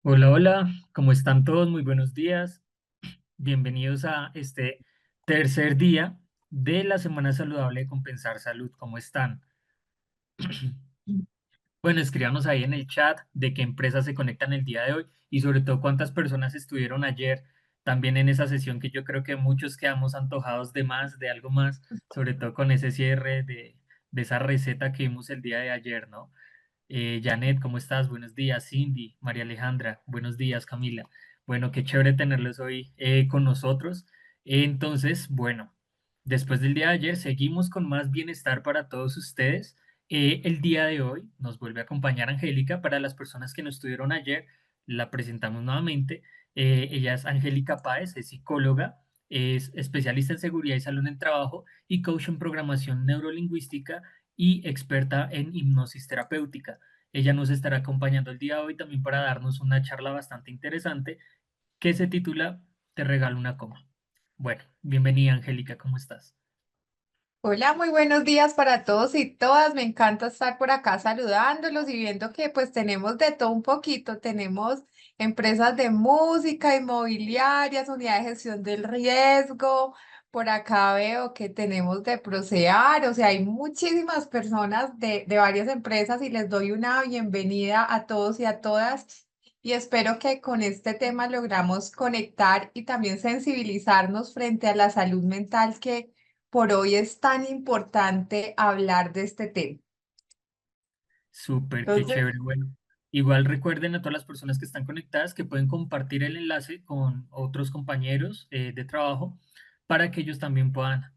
Hola, hola, ¿cómo están todos? Muy buenos días. Bienvenidos a este tercer día de la Semana Saludable de Compensar Salud. ¿Cómo están? Bueno, escríbanos ahí en el chat de qué empresas se conectan el día de hoy y sobre todo cuántas personas estuvieron ayer también en esa sesión que yo creo que muchos quedamos antojados de más, de algo más, sobre todo con ese cierre de esa receta que vimos el día de ayer, ¿no? Janet, ¿cómo estás? Buenos días. Cindy, María Alejandra, buenos días, Camila. Bueno, qué chévere tenerlos hoy con nosotros. Entonces, bueno, después del día de ayer, seguimos con más bienestar para todos ustedes. El día de hoy nos vuelve a acompañar Angélica. Para las personas que no estuvieron ayer, la presentamos nuevamente. Ella es Angélica Páez, es psicóloga, es especialista en seguridad y salud en el trabajo y coach en programación neurolingüística y experta en hipnosis terapéutica. Ella nos estará acompañando el día de hoy también para darnos una charla bastante interesante que se titula Te regalo una coma. Bueno, bienvenida Angélica, ¿cómo estás? Hola, muy buenos días para todos y todas. Me encanta estar por acá saludándolos y viendo que pues tenemos de todo un poquito. Tenemos empresas de música, inmobiliarias, unidad de gestión del riesgo. Por acá veo que tenemos de Procear, o sea, hay muchísimas personas de varias empresas y les doy una bienvenida a todos y a todas. Y espero que con este tema logramos conectar y también sensibilizarnos frente a la salud mental que por hoy es tan importante hablar de este tema. Súper, qué Entonces, chévere. Bueno, igual recuerden a todas las personas que están conectadas que pueden compartir el enlace con otros compañeros de trabajo para que ellos también puedan,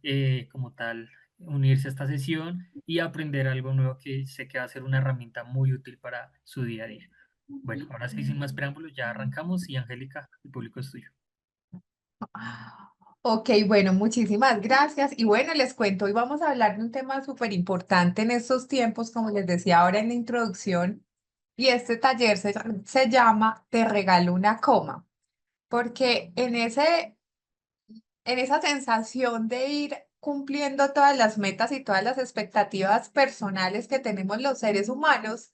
como tal, unirse a esta sesión y aprender algo nuevo que sé que va a ser una herramienta muy útil para su día a día. Bueno, ahora sí, sin más preámbulos, ya arrancamos y Angélica, el público es tuyo. ok, bueno, muchísimas gracias. Y bueno, les cuento, hoy vamos a hablar de un tema súper importante en estos tiempos, como les decía ahora en la introducción, y este taller se llama Te regalo una coma, porque en esa sensación de ir cumpliendo todas las metas y todas las expectativas personales que tenemos los seres humanos,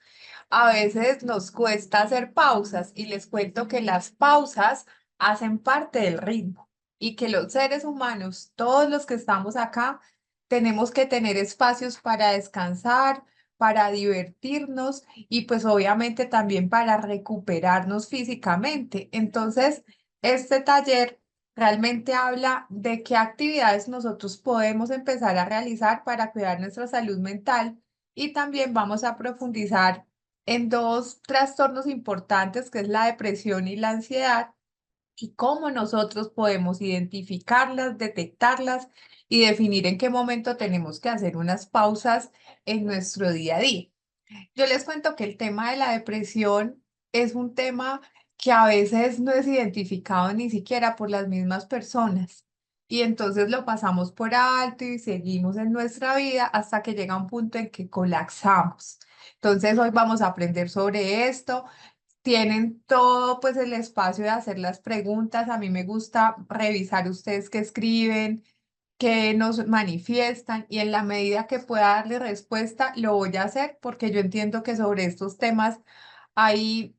a veces nos cuesta hacer pausas y les cuento que las pausas hacen parte del ritmo y que los seres humanos, todos los que estamos acá, tenemos que tener espacios para descansar, para divertirnos y pues obviamente también para recuperarnos físicamente. Entonces, este taller realmente habla de qué actividades nosotros podemos empezar a realizar para cuidar nuestra salud mental y también vamos a profundizar en dos trastornos importantes, que es la depresión y la ansiedad, y cómo nosotros podemos identificarlas, detectarlas y definir en qué momento tenemos que hacer unas pausas en nuestro día a día. Yo les cuento que el tema de la depresión es un tema que a veces no es identificado ni siquiera por las mismas personas. Y entonces lo pasamos por alto y seguimos en nuestra vida hasta que llega un punto en que colapsamos. Entonces hoy vamos a aprender sobre esto. Tienen todo pues el espacio de hacer las preguntas. A mí me gusta revisar ustedes qué escriben, que nos manifiestan y en la medida que pueda darle respuesta, lo voy a hacer porque yo entiendo que sobre estos temas hay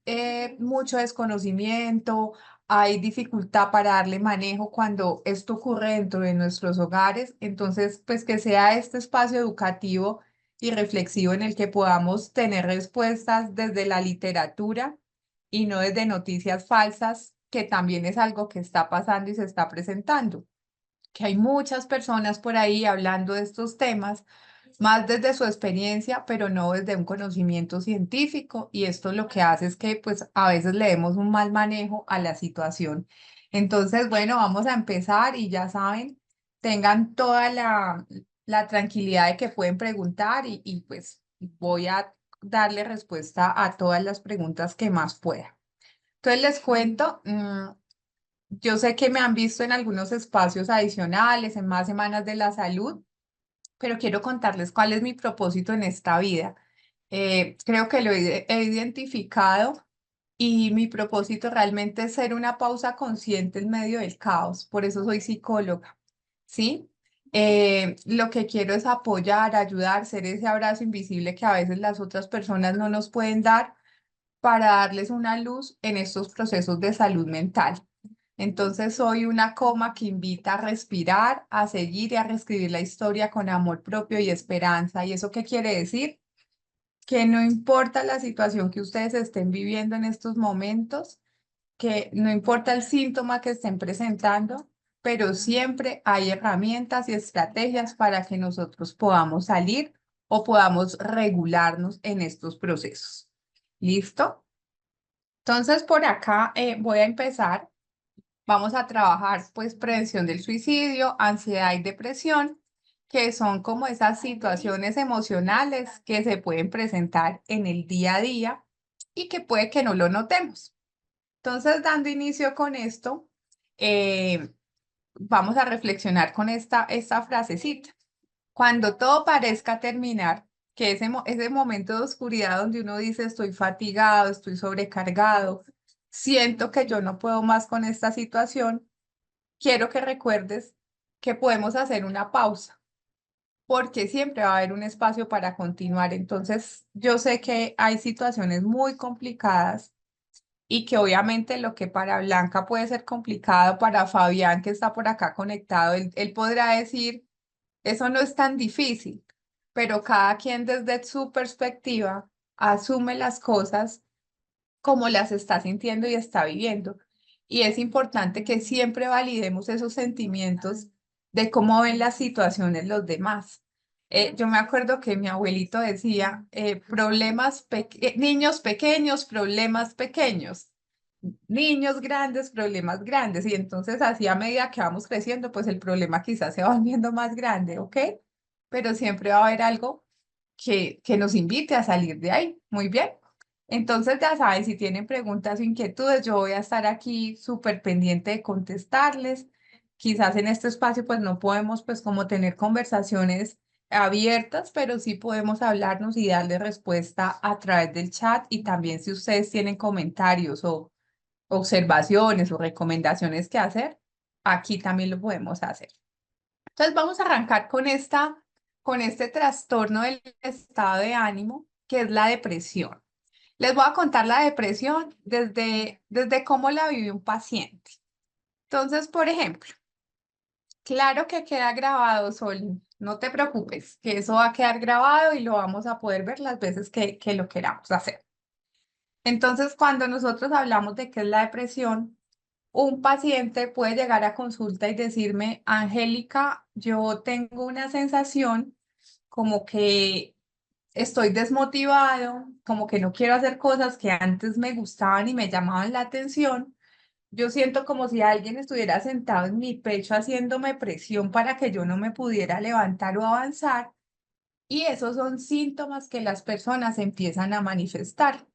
mucho desconocimiento, hay dificultad para darle manejo cuando esto ocurre dentro de nuestros hogares. Entonces, pues que sea este espacio educativo y reflexivo en el que podamos tener respuestas desde la literatura y no desde noticias falsas, que también es algo que está pasando y se está presentando, que hay muchas personas por ahí hablando de estos temas, más desde su experiencia, pero no desde un conocimiento científico, y esto lo que hace es que pues a veces le demos un mal manejo a la situación. Entonces, bueno, vamos a empezar y ya saben, tengan toda la tranquilidad de que pueden preguntar y pues voy a darle respuesta a todas las preguntas que más pueda. Entonces les cuento, yo sé que me han visto en algunos espacios adicionales, en más semanas de la salud, pero quiero contarles cuál es mi propósito en esta vida. Creo que he identificado y mi propósito realmente es ser una pausa consciente en medio del caos. Por eso soy psicóloga, ¿sí? Lo que quiero es apoyar, ayudar, ser ese abrazo invisible que a veces las otras personas no nos pueden dar para darles una luz en estos procesos de salud mental. Entonces soy una coma que invita a respirar, a seguir y a reescribir la historia con amor propio y esperanza. ¿Y eso qué quiere decir? Que no importa la situación que ustedes estén viviendo en estos momentos, que no importa el síntoma que estén presentando, pero siempre hay herramientas y estrategias para que nosotros podamos salir o podamos regularnos en estos procesos. ¿Listo? Entonces, por acá voy a empezar. Vamos a trabajar pues prevención del suicidio, ansiedad y depresión, que son como esas situaciones emocionales que se pueden presentar en el día a día y que puede que no lo notemos. Entonces, dando inicio con esto, eh, vamos a reflexionar con esta frasecita. Cuando todo parezca terminar, que ese momento de oscuridad donde uno dice estoy fatigado, estoy sobrecargado, siento que yo no puedo más con esta situación, quiero que recuerdes que podemos hacer una pausa, porque siempre va a haber un espacio para continuar. Entonces, yo sé que hay situaciones muy complicadas y que obviamente lo que para Blanca puede ser complicado, para Fabián que está por acá conectado, él podrá decir, eso no es tan difícil, pero cada quien desde su perspectiva asume las cosas como las está sintiendo y está viviendo. Y es importante que siempre validemos esos sentimientos de cómo ven las situaciones los demás. Yo me acuerdo que mi abuelito decía, niños pequeños, problemas pequeños, niños grandes, problemas grandes. Y entonces así a medida que vamos creciendo, pues el problema quizás se va volviendo más grande, ¿ok? Pero siempre va a haber algo que nos invite a salir de ahí. Muy bien. Entonces, ya saben, si tienen preguntas o inquietudes, yo voy a estar aquí súper pendiente de contestarles. Quizás en este espacio, pues no podemos, pues como tener conversaciones abiertas, pero sí podemos hablarnos y darle respuesta a través del chat. Y también si ustedes tienen comentarios o observaciones o recomendaciones que hacer, aquí también lo podemos hacer. Entonces, vamos a arrancar con este trastorno del estado de ánimo, que es la depresión. Les voy a contar la depresión desde cómo la vive un paciente. Entonces, por ejemplo, claro que queda grabado, Sol, no te preocupes, que eso va a quedar grabado y lo vamos a poder ver las veces que lo queramos hacer. Entonces, cuando nosotros hablamos de qué es la depresión, un paciente puede llegar a consulta y decirme, Angélica, yo tengo una sensación como que estoy desmotivado, como que no quiero hacer cosas que antes me gustaban y me llamaban la atención. Yo siento como si alguien estuviera sentado en mi pecho haciéndome presión para que yo no me pudiera levantar o avanzar. Y esos son síntomas que las personas empiezan a manifestar.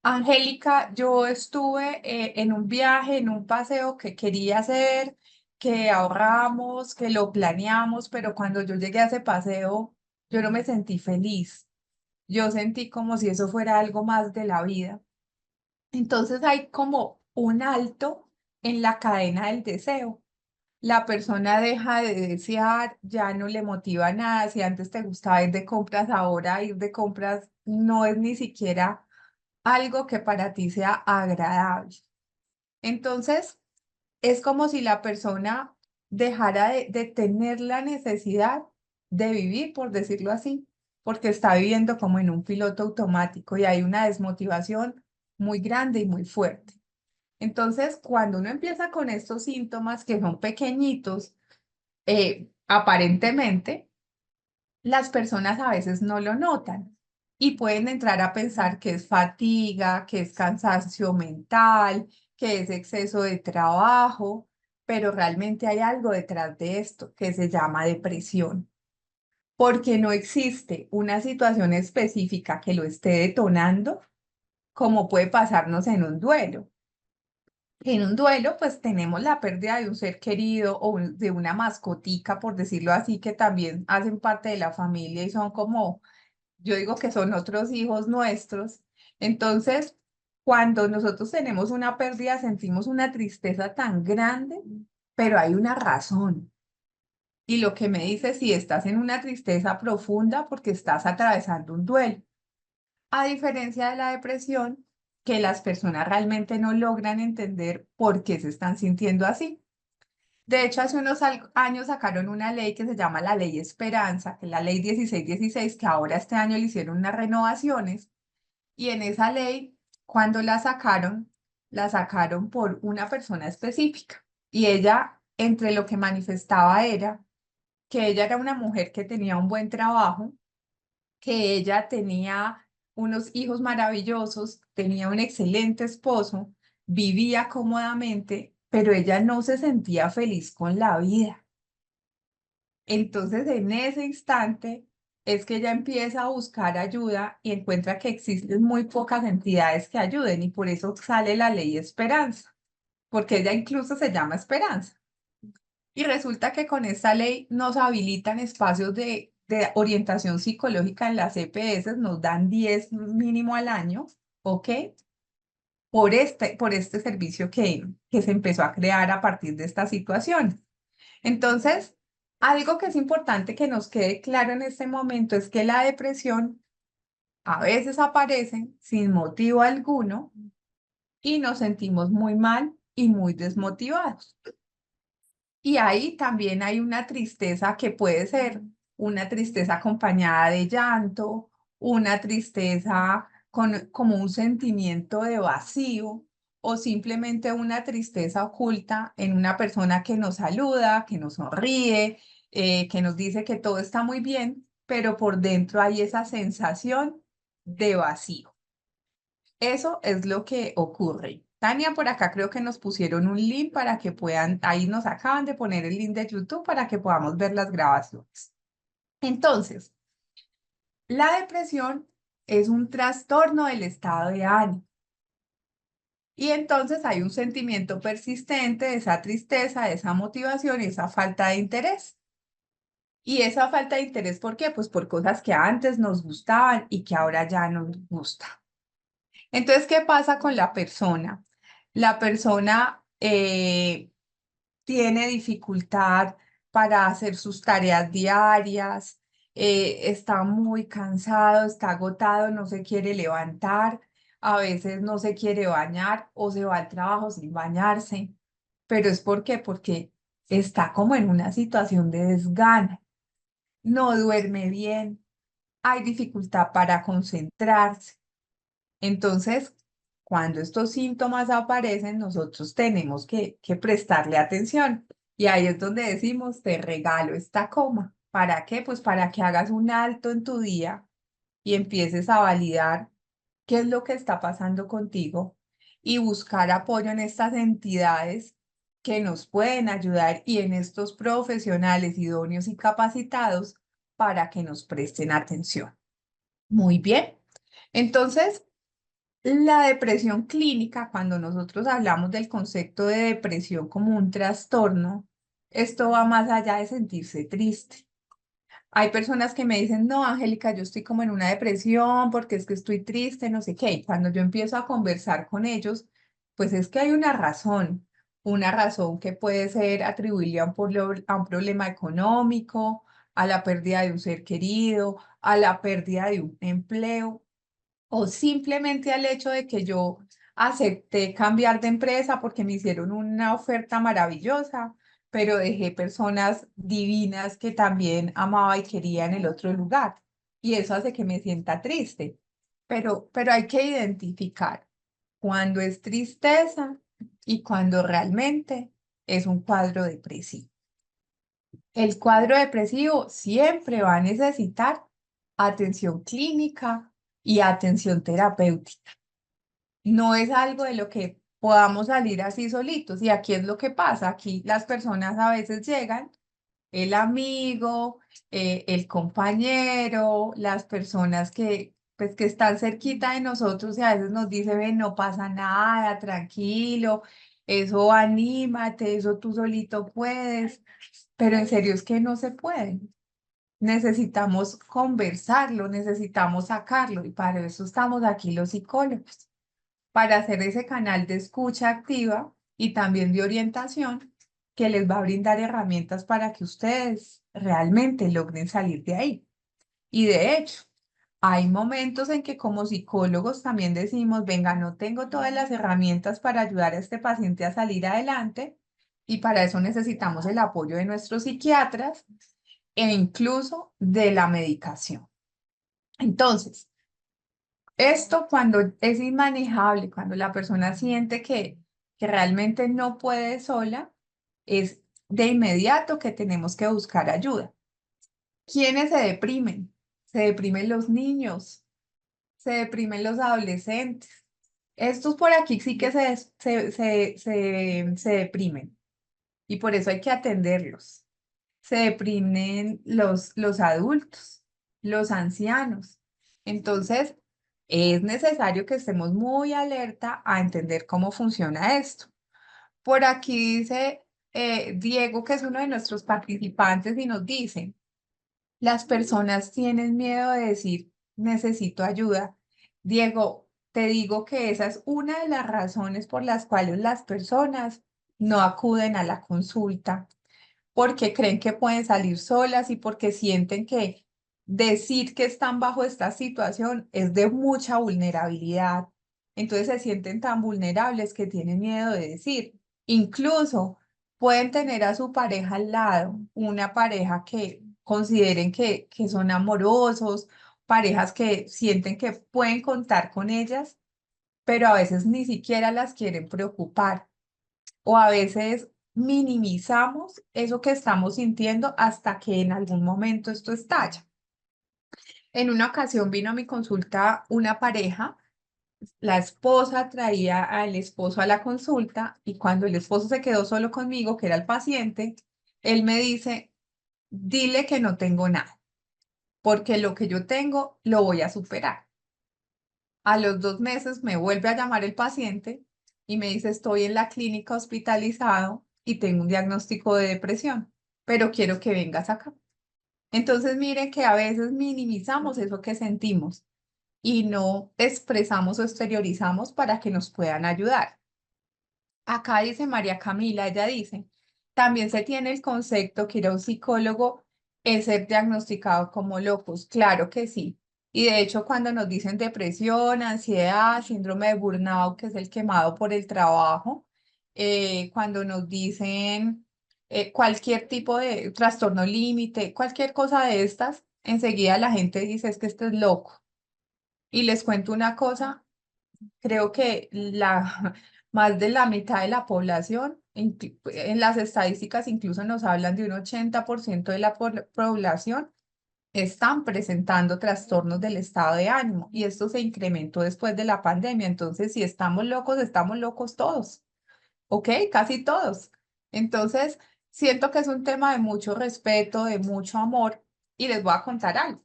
Angélica, yo estuve en un viaje, en un paseo que quería hacer, que ahorramos, que lo planeamos, pero cuando yo llegué a ese paseo, yo no me sentí feliz. Yo sentí como si eso fuera algo más de la vida. Entonces hay como un alto en la cadena del deseo. La persona deja de desear, ya no le motiva nada. Si antes te gustaba ir de compras, ahora ir de compras no es ni siquiera algo que para ti sea agradable. Entonces, es como si la persona dejara de tener la necesidad de vivir, por decirlo así, porque está viviendo como en un piloto automático y hay una desmotivación muy grande y muy fuerte. Entonces, cuando uno empieza con estos síntomas que son pequeñitos, aparentemente, las personas a veces no lo notan y pueden entrar a pensar que es fatiga, que es cansancio mental, que es exceso de trabajo, pero realmente hay algo detrás de esto que se llama depresión, porque no existe una situación específica que lo esté detonando, como puede pasarnos en un duelo. En un duelo, pues tenemos la pérdida de un ser querido o de una mascotica, por decirlo así, que también hacen parte de la familia y son como, yo digo que son otros hijos nuestros. Entonces, cuando nosotros tenemos una pérdida, sentimos una tristeza tan grande, pero hay una razón. Y lo que me dice si estás en una tristeza profunda porque estás atravesando un duelo. A diferencia de la depresión, que las personas realmente no logran entender por qué se están sintiendo así. De hecho, hace unos años sacaron una ley que se llama la Ley Esperanza, que es la Ley 1616, que ahora este año le hicieron unas renovaciones. Y en esa ley, cuando la sacaron por una persona específica. Y ella, entre lo que manifestaba era que ella era una mujer que tenía un buen trabajo, que ella tenía unos hijos maravillosos, tenía un excelente esposo, vivía cómodamente, pero ella no se sentía feliz con la vida. Entonces, en ese instante es que ella empieza a buscar ayuda y encuentra que existen muy pocas entidades que ayuden y por eso sale la ley Esperanza, porque ella incluso se llama Esperanza. Y resulta que con esta ley nos habilitan espacios de orientación psicológica en las EPS, nos dan 10 mínimo al año, ¿ok? Por este servicio que se empezó a crear a partir de esta situación. Entonces, algo que es importante que nos quede claro en este momento es que la depresión a veces aparece sin motivo alguno y nos sentimos muy mal y muy desmotivados. Y ahí también hay una tristeza que puede ser una tristeza acompañada de llanto, una tristeza como un sentimiento de vacío o simplemente una tristeza oculta en una persona que nos saluda, que nos sonríe, que nos dice que todo está muy bien, pero por dentro hay esa sensación de vacío. Eso es lo que ocurre. Tania, por acá creo que nos pusieron un link para que puedan, ahí nos acaban de poner el link de YouTube para que podamos ver las grabaciones. Entonces, la depresión es un trastorno del estado de ánimo. Y entonces hay un sentimiento persistente de esa tristeza, de esa motivación y esa falta de interés. Y esa falta de interés, ¿por qué? Pues por cosas que antes nos gustaban y que ahora ya no nos gustan. Entonces, ¿qué pasa con la persona? La persona tiene dificultad para hacer sus tareas diarias, está muy cansado, está agotado, no se quiere levantar, a veces no se quiere bañar o se va al trabajo sin bañarse. ¿Pero es por qué? Porque está como en una situación de desgana, no duerme bien, hay dificultad para concentrarse. Entonces, cuando estos síntomas aparecen, nosotros tenemos que prestarle atención. Y ahí es donde decimos, te regalo esta coma. ¿Para qué? Pues para que hagas un alto en tu día y empieces a validar qué es lo que está pasando contigo y buscar apoyo en estas entidades que nos pueden ayudar y en estos profesionales idóneos y capacitados para que nos presten atención. Muy bien. Entonces, la depresión clínica, cuando nosotros hablamos del concepto de depresión como un trastorno, esto va más allá de sentirse triste. Hay personas que me dicen, no, Angélica, yo estoy como en una depresión porque es que estoy triste, no sé qué. Y cuando yo empiezo a conversar con ellos, pues es que hay una razón que puede ser atribuible a un problema económico, a la pérdida de un ser querido, a la pérdida de un empleo o simplemente al hecho de que yo acepté cambiar de empresa porque me hicieron una oferta maravillosa, pero dejé personas divinas que también amaba y quería en el otro lugar. Y eso hace que me sienta triste. Pero hay que identificar cuando es tristeza y cuando realmente es un cuadro depresivo. El cuadro depresivo siempre va a necesitar atención clínica y atención terapéutica. No es algo de lo que podamos salir así solitos. Y aquí es lo que pasa. Aquí las personas a veces llegan, el amigo, el compañero, las personas pues, que están cerquita de nosotros y a veces nos dice, ven, no pasa nada, tranquilo, eso anímate, eso tú solito puedes. Pero en serio es que no se puede. Necesitamos conversarlo, necesitamos sacarlo y para eso estamos aquí los psicólogos, para hacer ese canal de escucha activa y también de orientación que les va a brindar herramientas para que ustedes realmente logren salir de ahí. Y de hecho, Hay momentos en que como psicólogos también decimos, venga, no tengo todas las herramientas para ayudar a este paciente a salir adelante y para eso necesitamos el apoyo de nuestros psiquiatras e incluso de la medicación. Entonces, esto cuando es inmanejable, cuando la persona siente que realmente no puede sola, es de inmediato que tenemos que buscar ayuda. ¿Quiénes se deprimen? Se deprimen los niños, se deprimen los adolescentes. Estos por aquí sí que se deprimen y por eso hay que atenderlos. Se deprimen los adultos, los ancianos. Entonces, es necesario que estemos muy alerta a entender cómo funciona esto. Por aquí dice Diego, que es uno de nuestros participantes, y nos dice, las personas tienen miedo de decir, necesito ayuda. Diego, te digo que esa es una de las razones por las cuales las personas no acuden a la consulta porque creen que pueden salir solas y porque sienten que decir que están bajo esta situación es de mucha vulnerabilidad. Entonces se sienten tan vulnerables que tienen miedo de decir. Incluso pueden tener a su pareja al lado, una pareja que consideren que son amorosos, parejas que sienten que pueden contar con ellas, pero a veces ni siquiera las quieren preocupar o a veces minimizamos eso que estamos sintiendo hasta que en algún momento esto estalla. En una ocasión vino a mi consulta una pareja, la esposa traía al esposo a la consulta y cuando el esposo se quedó solo conmigo, que era el paciente, él me dice, dile que no tengo nada, porque lo que yo tengo lo voy a superar. A los 2 meses me vuelve a llamar el paciente y me dice, estoy en la clínica hospitalizado y tengo un diagnóstico de depresión, pero quiero que vengas acá. Entonces, miren que a veces minimizamos eso que sentimos y no expresamos o exteriorizamos para que nos puedan ayudar. Acá dice María Camila, ella dice, también se tiene el concepto que ir a un psicólogo es ser diagnosticado como locos. Claro que sí. Y de hecho, cuando nos dicen depresión, ansiedad, síndrome de burnout, que es el quemado por el trabajo, cuando nos dicen cualquier tipo de trastorno límite, cualquier cosa de estas, enseguida la gente dice es que esto es loco. Y les cuento una cosa, creo que más de la mitad de la población, en las estadísticas incluso nos hablan de un 80% de la población están presentando trastornos del estado de ánimo y esto se incrementó después de la pandemia. Entonces, si estamos locos todos, ¿ok? Casi todos. Entonces, siento que es un tema de mucho respeto, de mucho amor y les voy a contar algo.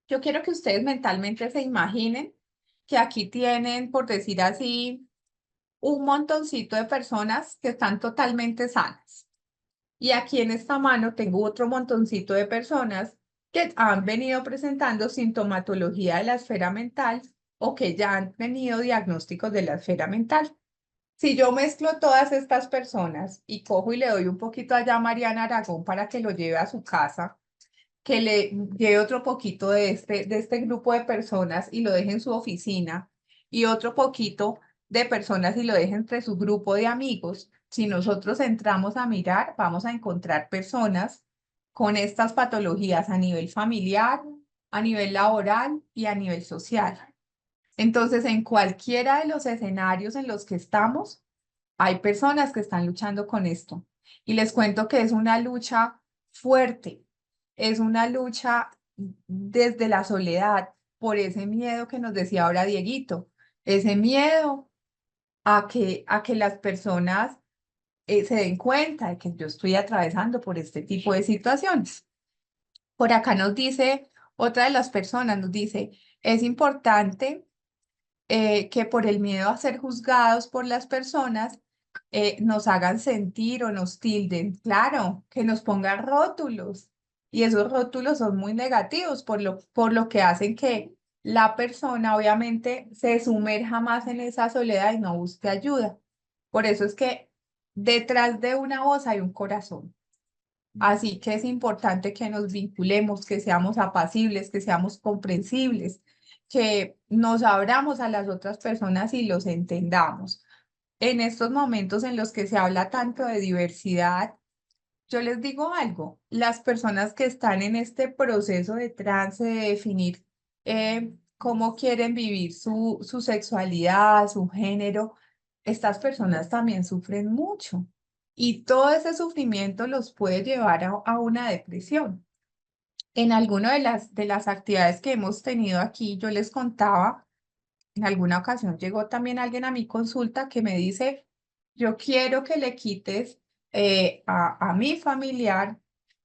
Yo quiero que ustedes mentalmente se imaginen que aquí tienen, por decir así, un montoncito de personas que están totalmente sanas. Y aquí en esta mano tengo otro montoncito de personas que han venido presentando sintomatología de la esfera mental o que ya han tenido diagnósticos de la esfera mental. Si yo mezclo todas estas personas y cojo y le doy un poquito allá a Mariana Aragón para que lo lleve a su casa, que le lleve otro poquito de este grupo de personas y lo deje en su oficina y otro poquito de personas y lo deje entre su grupo de amigos. Si nosotros entramos a mirar, vamos a encontrar personas con estas patologías a nivel familiar, a nivel laboral y a nivel social. Entonces, en cualquiera de los escenarios en los que estamos, hay personas que están luchando con esto. Y les cuento que es una lucha fuerte, es una lucha desde la soledad, por ese miedo que nos decía ahora Dieguito, ese miedo a que las personas se den cuenta de que yo estoy atravesando por este tipo de situaciones. Por acá nos dice, otra de las personas nos dice, es importante que por el miedo a ser juzgados por las personas nos hagan sentir o nos tilden. Claro, que nos pongan rótulos. Y esos rótulos son muy negativos por lo que hacen que la persona obviamente se sumerja más en esa soledad y no busque ayuda. Por eso es que detrás de una voz hay un corazón. Así que es importante que nos vinculemos, que seamos apacibles, que seamos comprensibles, que nos abramos a las otras personas y los entendamos. En estos momentos en los que se habla tanto de diversidad, yo les digo algo, las personas que están en este proceso de trance, de definir cómo quieren vivir su sexualidad, su género, estas personas también sufren mucho y todo ese sufrimiento los puede llevar a una depresión. En alguna de las actividades que hemos tenido aquí, yo les contaba, en alguna ocasión llegó también alguien a mi consulta que me dice, yo quiero que le quites a mi familiar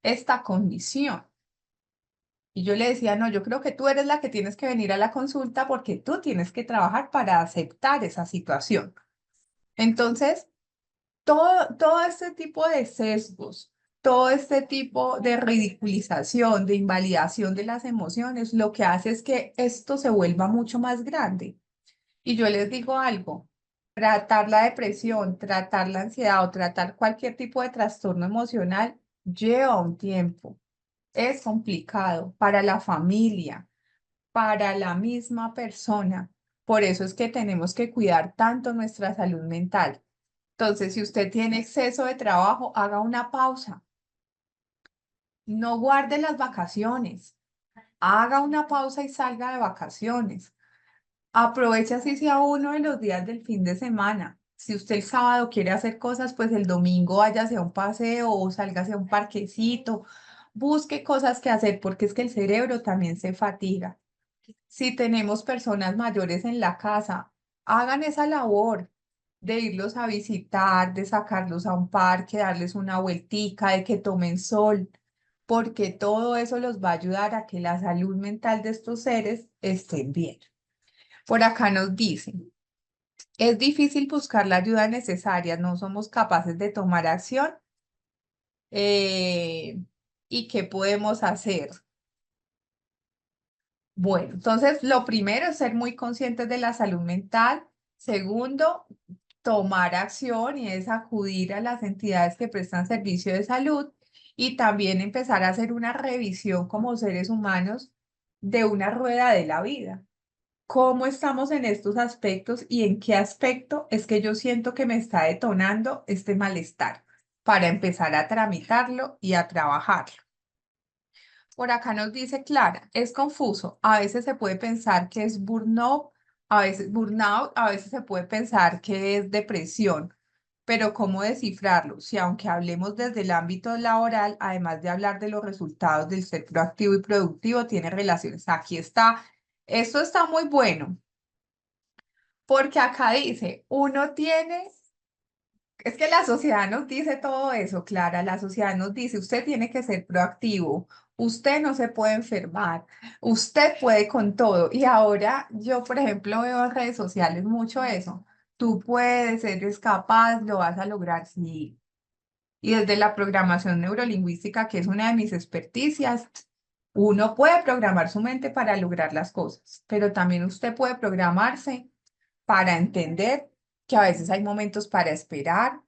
esta condición. Y yo le decía, no, yo creo que tú eres la que tienes que venir a la consulta porque tú tienes que trabajar para aceptar esa situación. Entonces, todo este tipo de sesgos, todo este tipo de ridiculización, de invalidación de las emociones, lo que hace es que esto se vuelva mucho más grande. Y yo les digo algo, tratar la depresión, tratar la ansiedad o tratar cualquier tipo de trastorno emocional lleva un tiempo. Es complicado para la familia, para la misma persona. Por eso es que tenemos que cuidar tanto nuestra salud mental. Entonces, si usted tiene exceso de trabajo, haga una pausa. No guarde las vacaciones. Haga una pausa y salga de vacaciones. Aprovecha así sea uno de los días del fin de semana. Si usted el sábado quiere hacer cosas, pues el domingo váyase a un paseo o sálgase a un parquecito. Busque cosas que hacer porque es que el cerebro también se fatiga. Si tenemos personas mayores en la casa, hagan esa labor de irlos a visitar, de sacarlos a un parque, darles una vueltica, de que tomen sol, porque todo eso los va a ayudar a que la salud mental de estos seres esté bien. Por acá nos dicen, es difícil buscar la ayuda necesaria, no somos capaces de tomar acción. eh, ¿Y qué podemos hacer? Bueno, entonces lo primero es ser muy conscientes de la salud mental. Segundo, tomar acción y es acudir a las entidades que prestan servicio de salud y también empezar a hacer una revisión como seres humanos de una rueda de la vida. ¿Cómo estamos en estos aspectos y en qué aspecto es que yo siento que me está detonando este malestar para empezar a tramitarlo y a trabajarlo? Por acá nos dice Clara, es confuso. A veces se puede pensar que es burnout, a veces se puede pensar que es depresión, pero ¿cómo descifrarlo? Si aunque hablemos desde el ámbito laboral, además de hablar de los resultados del ser proactivo y productivo, tiene relaciones. Aquí está, esto está muy bueno, porque acá dice, uno tiene es que la sociedad nos dice todo eso, Clara. La sociedad nos dice, usted tiene que ser proactivo, usted no se puede enfermar, usted puede con todo. Y ahora yo, por ejemplo, veo en redes sociales mucho eso. Tú puedes, eres capaz, lo vas a lograr, sí. Y desde la programación neurolingüística, que es una de mis experticias, uno puede programar su mente para lograr las cosas, pero también usted puede programarse para entender que a veces hay momentos para esperar,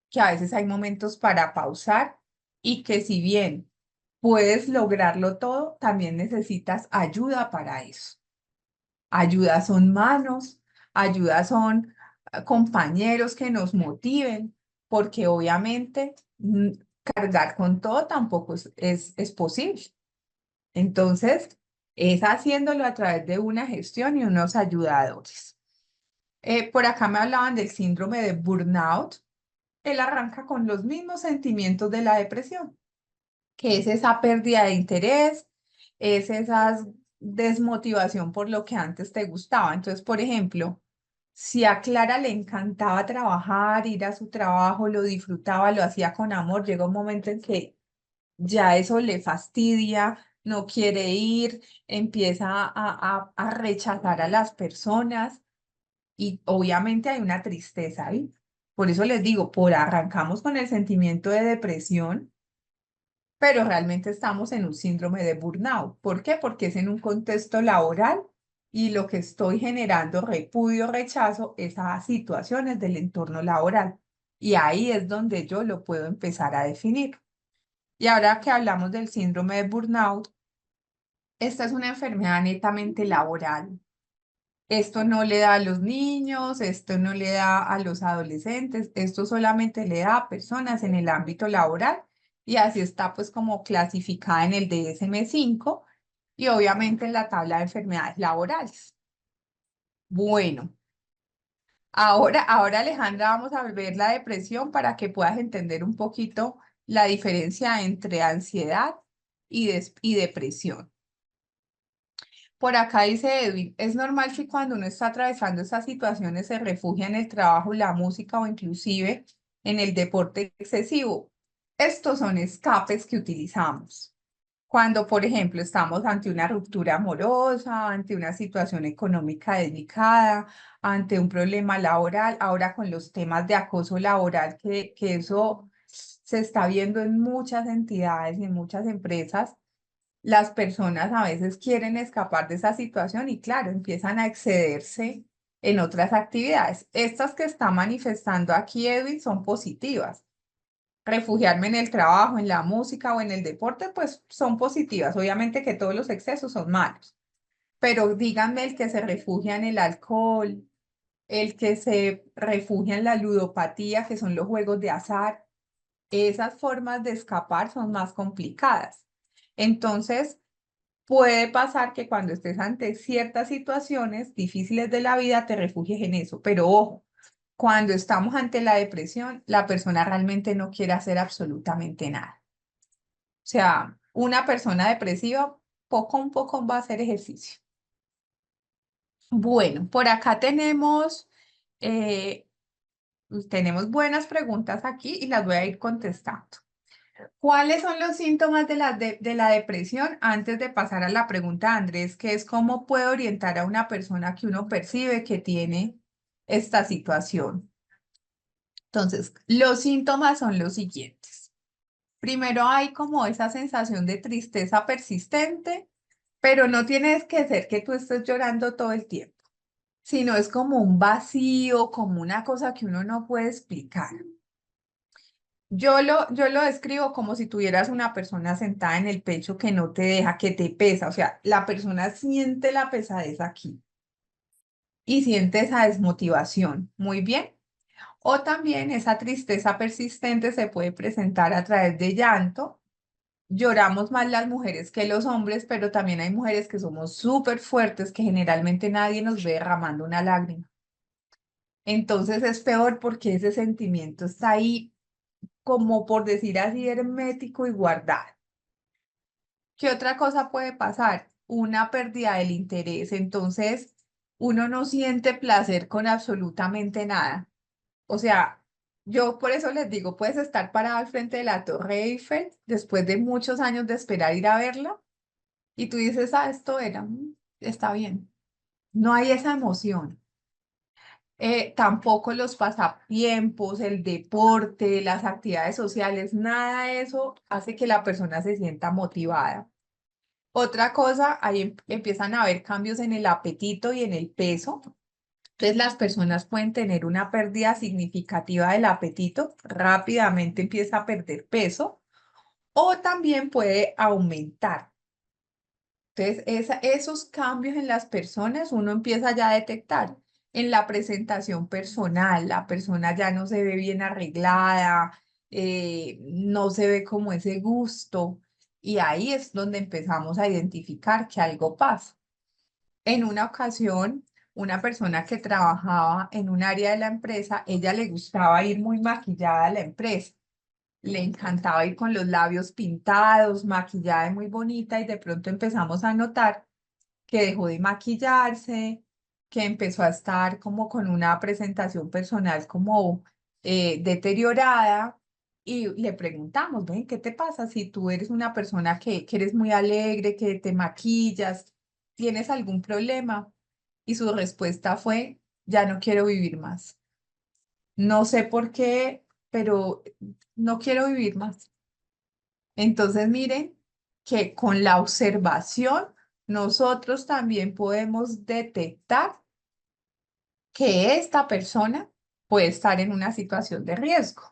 que a veces hay momentos para pausar y que si bien puedes lograrlo todo, también necesitas ayuda para eso. Ayuda son manos, ayuda son compañeros que nos motiven, porque obviamente cargar con todo tampoco es posible. Entonces, es haciéndolo a través de una gestión y unos ayudadores. Por acá me hablaban del síndrome de burnout. Él arranca con los mismos sentimientos de la depresión, que es esa pérdida de interés, es esa desmotivación por lo que antes te gustaba. Entonces, por ejemplo, si a Clara le encantaba trabajar, ir a su trabajo, lo disfrutaba, lo hacía con amor, llega un momento en que ya eso le fastidia, no quiere ir, empieza a rechazar a las personas. Y obviamente hay una tristeza ahí. Por eso les digo, por arrancamos con el sentimiento de depresión, pero realmente estamos en un síndrome de burnout. ¿Por qué? Porque es en un contexto laboral y lo que estoy generando repudio, rechazo, esas situaciones del entorno laboral. Y ahí es donde yo lo puedo empezar a definir. Y ahora que hablamos del síndrome de burnout, esta es una enfermedad netamente laboral. Esto no le da a los niños, esto no le da a los adolescentes, esto solamente le da a personas en el ámbito laboral y así está pues como clasificada en el DSM-5 y obviamente en la tabla de enfermedades laborales. Bueno, ahora Alejandra vamos a ver la depresión para que puedas entender un poquito la diferencia entre ansiedad y depresión. Por acá dice Edwin, es normal que cuando uno está atravesando estas situaciones se refugia en el trabajo, la música o inclusive en el deporte excesivo. Estos son escapes que utilizamos. Cuando, por ejemplo, estamos ante una ruptura amorosa, ante una situación económica delicada, ante un problema laboral, ahora con los temas de acoso laboral, que eso se está viendo en muchas entidades y en muchas empresas, las personas a veces quieren escapar de esa situación y claro, empiezan a excederse en otras actividades. Estas que está manifestando aquí Edwin son positivas. Refugiarme en el trabajo, en la música o en el deporte, pues son positivas. Obviamente que todos los excesos son malos, pero díganme el que se refugia en el alcohol, el que se refugia en la ludopatía, que son los juegos de azar, esas formas de escapar son más complicadas. Entonces, puede pasar que cuando estés ante ciertas situaciones difíciles de la vida te refugies en eso, pero ojo, cuando estamos ante la depresión, la persona realmente no quiere hacer absolutamente nada. O sea, una persona depresiva poco a poco va a hacer ejercicio. Bueno, por acá eh, tenemos buenas preguntas aquí y las voy a ir contestando. ¿Cuáles son los síntomas de la depresión? Antes de pasar a la pregunta de Andrés, que es cómo puede orientar a una persona que uno percibe que tiene esta situación. Entonces, los síntomas son los siguientes. Primero hay como esa sensación de tristeza persistente, pero no tienes que ser que tú estés llorando todo el tiempo, sino es como un vacío, como una cosa que uno no puede explicar. Yo lo describo como si tuvieras una persona sentada en el pecho que no te deja, que te pesa. O sea, la persona siente la pesadez aquí y siente esa desmotivación. Muy bien. O también esa tristeza persistente se puede presentar a través de llanto. Lloramos más las mujeres que los hombres, pero también hay mujeres que somos súper fuertes, que generalmente nadie nos ve derramando una lágrima. Entonces es peor porque ese sentimiento está ahí, como por decir así, hermético y guardado. ¿Qué otra cosa puede pasar? Una pérdida del interés. Entonces, uno no siente placer con absolutamente nada. O sea, yo por eso les digo, puedes estar parado al frente de la Torre Eiffel después de muchos años de esperar ir a verla y tú dices, ah, esto era, está bien. No hay esa emoción. Tampoco los pasatiempos, el deporte, las actividades sociales, nada de eso hace que la persona se sienta motivada. Otra cosa, ahí empiezan a haber cambios en el apetito y en el peso. Entonces las personas pueden tener una pérdida significativa del apetito, rápidamente empieza a perder peso o también puede aumentar. Entonces esos cambios en las personas uno empieza ya a detectar. En la presentación personal, la persona ya no se ve bien arreglada, no se ve como ese gusto y ahí es donde empezamos a identificar que algo pasa. En una ocasión, una persona que trabajaba en un área de la empresa, ella le gustaba ir muy maquillada a la empresa. Le encantaba ir con los labios pintados, maquillada y muy bonita, y de pronto empezamos a notar que dejó de maquillarse, que empezó a estar como con una presentación personal como deteriorada. Y le preguntamos, ven, ¿qué te pasa si tú eres una persona que eres muy alegre, que te maquillas? ¿Tienes algún problema? Y su respuesta fue, ya no quiero vivir más. No sé por qué, pero no quiero vivir más. Entonces, miren que con la observación nosotros también podemos detectar que esta persona puede estar en una situación de riesgo.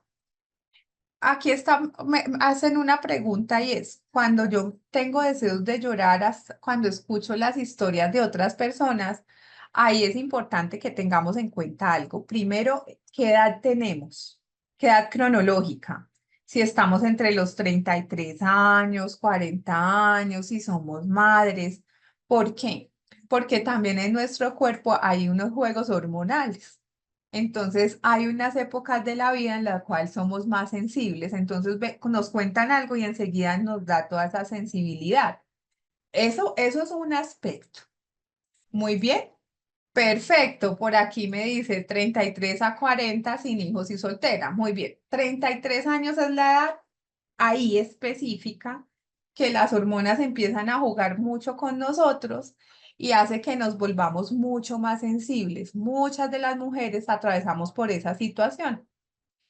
aquí está, me hacen una pregunta y es, cuando yo tengo deseos de llorar, cuando escucho las historias de otras personas, ahí es importante que tengamos en cuenta algo. Primero, ¿qué edad tenemos? ¿Qué edad cronológica? Si estamos entre los 33 años, 40 años, si somos madres. ¿Por qué? Porque también en nuestro cuerpo hay unos juegos hormonales. Entonces, hay unas épocas de la vida en las cuales somos más sensibles. Entonces, nos cuentan algo y enseguida nos da toda esa sensibilidad. Eso es un aspecto. Muy bien. Perfecto. Por aquí me dice 33 a 40 sin hijos y soltera. Muy bien. 33 años es la edad ahí específica que las hormonas empiezan a jugar mucho con nosotros y hace que nos volvamos mucho más sensibles. Muchas de las mujeres atravesamos por esa situación.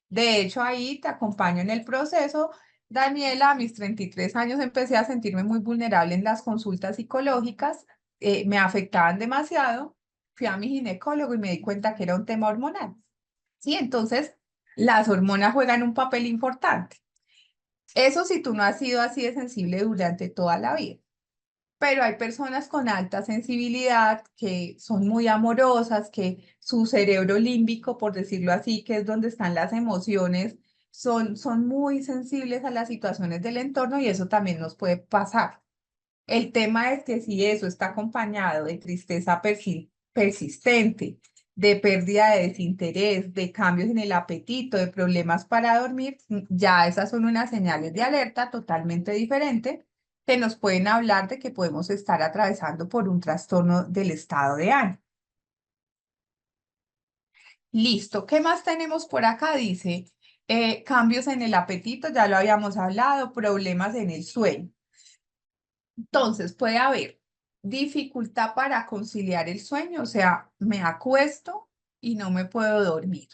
De hecho, ahí te acompaño en el proceso. Daniela, a mis 33 años empecé a sentirme muy vulnerable en las consultas psicológicas, me afectaban demasiado. Fui a mi ginecólogo y me di cuenta que era un tema hormonal. Sí, entonces las hormonas juegan un papel importante. Eso si tú no has sido así de sensible durante toda la vida. Pero hay personas con alta sensibilidad que son muy amorosas, que su cerebro límbico, por decirlo así, que es donde están las emociones, son muy sensibles a las situaciones del entorno y eso también nos puede pasar. El tema es que si eso está acompañado de tristeza persistente, de pérdida de desinterés, de cambios en el apetito, de problemas para dormir, ya esas son unas señales de alerta totalmente diferentes que nos pueden hablar de que podemos estar atravesando por un trastorno del estado de ánimo. Listo, ¿qué más tenemos por acá? Dice, cambios en el apetito, ya lo habíamos hablado, problemas en el sueño. Entonces, puede haber dificultad para conciliar el sueño, o sea, me acuesto y no me puedo dormir.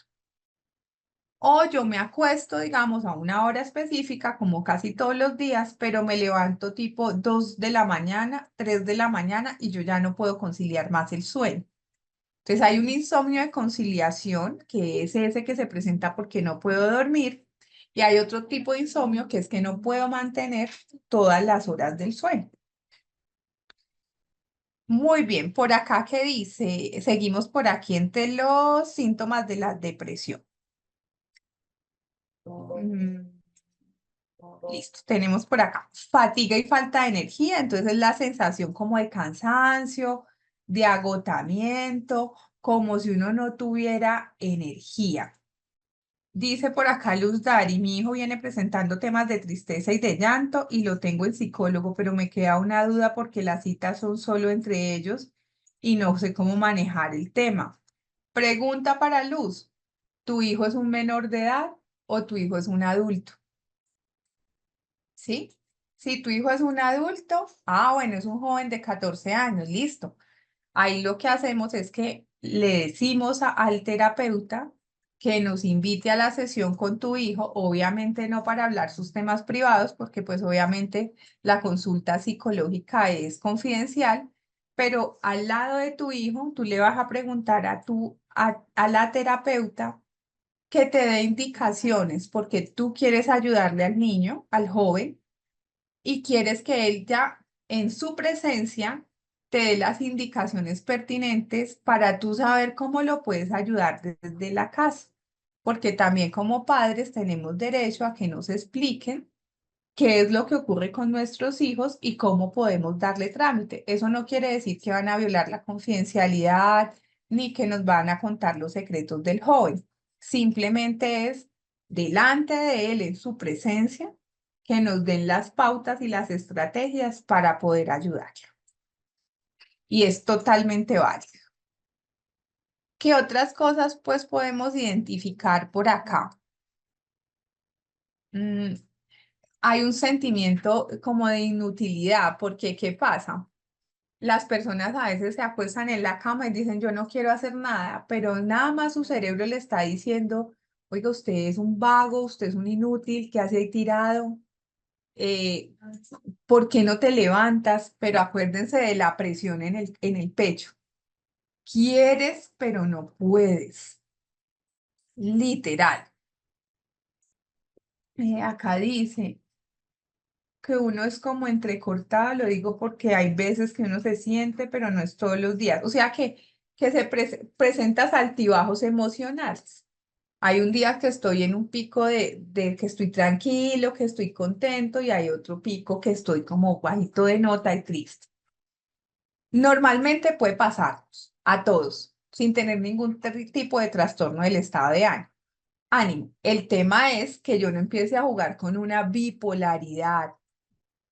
O yo me acuesto, digamos, a una hora específica, como casi todos los días, pero me levanto tipo 2 de la mañana, 3 de la mañana y yo ya no puedo conciliar más el sueño. Entonces, hay un insomnio de conciliación, que es ese que se presenta porque no puedo dormir, y hay otro tipo de insomnio que es que no puedo mantener todas las horas del sueño. Muy bien, por acá que dice, seguimos por aquí entre los síntomas de la depresión. Mm, Listo, tenemos por acá fatiga y falta de energía, entonces la sensación como de cansancio, de agotamiento, como si uno no tuviera energía. Dice por acá Luz Dari, mi hijo viene presentando temas de tristeza y de llanto y lo tengo en psicólogo, pero me queda una duda porque las citas son solo entre ellos y no sé cómo manejar el tema. Pregunta para Luz, ¿tu hijo es un menor de edad o tu hijo es un adulto? ¿Sí? Si tu hijo es un adulto, bueno, es un joven de 14 años, listo. Ahí lo que hacemos es que le decimos al terapeuta que nos invite a la sesión con tu hijo, obviamente no para hablar sus temas privados, porque pues obviamente la consulta psicológica es confidencial, pero al lado de tu hijo, tú le vas a preguntar a la terapeuta que te dé indicaciones, porque tú quieres ayudarle al niño, al joven, y quieres que él ya en su presencia te dé las indicaciones pertinentes para tú saber cómo lo puedes ayudar desde la casa. Porque también como padres tenemos derecho a que nos expliquen qué es lo que ocurre con nuestros hijos y cómo podemos darle trámite. Eso no quiere decir que van a violar la confidencialidad ni que nos van a contar los secretos del joven. Simplemente es delante de él, en su presencia, que nos den las pautas y las estrategias para poder ayudarlo. Y es totalmente válido. ¿Qué otras cosas pues podemos identificar por acá? Mm, Hay un sentimiento como de inutilidad, porque ¿qué pasa? Las personas a veces se acuestan en la cama y dicen, yo no quiero hacer nada, pero nada más su cerebro le está diciendo, oiga, usted es un vago, usted es un inútil, ¿qué hace ahí tirado? Eh, ¿Por qué no te levantas? Pero acuérdense de la presión en el pecho. Quieres, pero no puedes. Literal. Acá dice que uno es como entrecortado, lo digo porque hay veces que uno se siente, pero no es todos los días. O sea que se presentas altibajos emocionales. Hay un día que estoy en un pico de que estoy tranquilo, que estoy contento, y hay otro pico que estoy como bajito de nota y triste. Normalmente puede pasarnos a todos, sin tener ningún tipo de trastorno del estado de ánimo. Ánimo. El tema es que yo no empiece a jugar con una bipolaridad,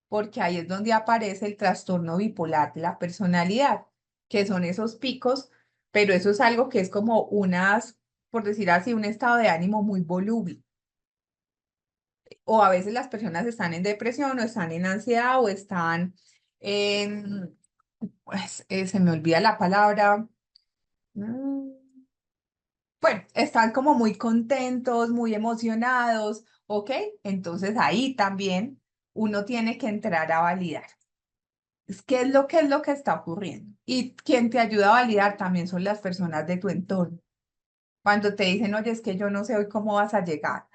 porque ahí es donde aparece el trastorno bipolar de la personalidad, que son esos picos, pero eso es algo que es como unas, por decir así, un estado de ánimo muy voluble. O a veces las personas están en depresión o están en ansiedad o están en, pues, se me olvida la palabra. mm, Bueno, están como muy contentos, muy emocionados, ¿ok? Entonces ahí también uno tiene que entrar a validar. ¿Qué es lo que está ocurriendo? Y quien te ayuda a validar también son las personas de tu entorno. Cuando te dicen, oye, es que yo no sé hoy cómo vas a llegar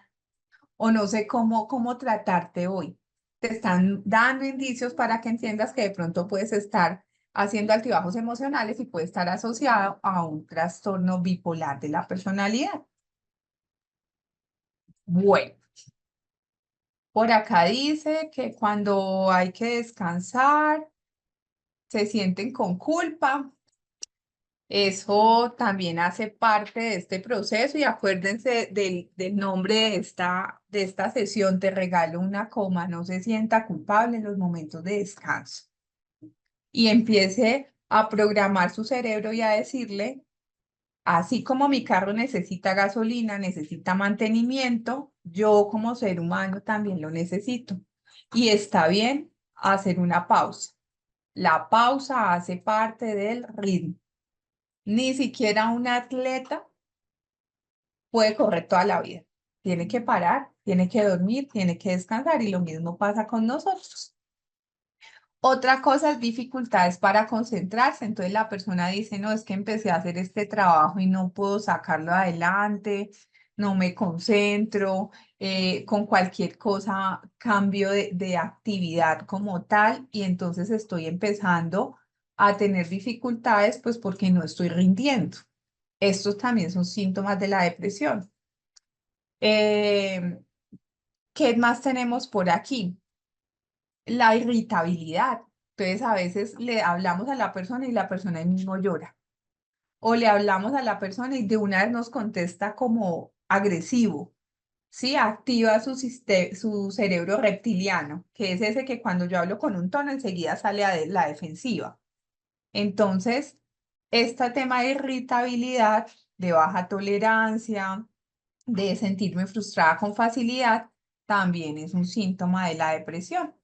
o no sé cómo tratarte hoy. Te están dando indicios para que entiendas que de pronto puedes estar haciendo altibajos emocionales y puede estar asociado a un trastorno bipolar de la personalidad. Bueno. Por acá dice que cuando hay que descansar, se sienten con culpa. Eso también hace parte de este proceso y acuérdense del nombre de esta sesión. Te regalo una coma, no se sienta culpable en los momentos de descanso. Y empiece a programar su cerebro y a decirle, así como mi carro necesita gasolina, necesita mantenimiento, yo como ser humano también lo necesito. Y está bien hacer una pausa. La pausa hace parte del ritmo. Ni siquiera un atleta puede correr toda la vida. Tiene que parar, tiene que dormir, tiene que descansar y lo mismo pasa con nosotros. Otra cosa es dificultades para concentrarse. Entonces la persona dice, no, es que empecé a hacer este trabajo y no puedo sacarlo adelante, no me concentro, con cualquier cosa cambio de actividad como tal y entonces estoy empezando a tener dificultades pues porque no estoy rindiendo. Estos también son síntomas de la depresión. Eh, ¿Qué más tenemos por aquí? La irritabilidad. Entonces, a veces le hablamos a la persona y la persona ahí mismo llora. O le hablamos a la persona y de una vez nos contesta como agresivo. Sí, activa su cerebro reptiliano, que es ese que cuando yo hablo con un tono enseguida sale a la defensiva. Entonces, este tema de irritabilidad, de baja tolerancia, de sentirme frustrada con facilidad, también es un síntoma de la depresión.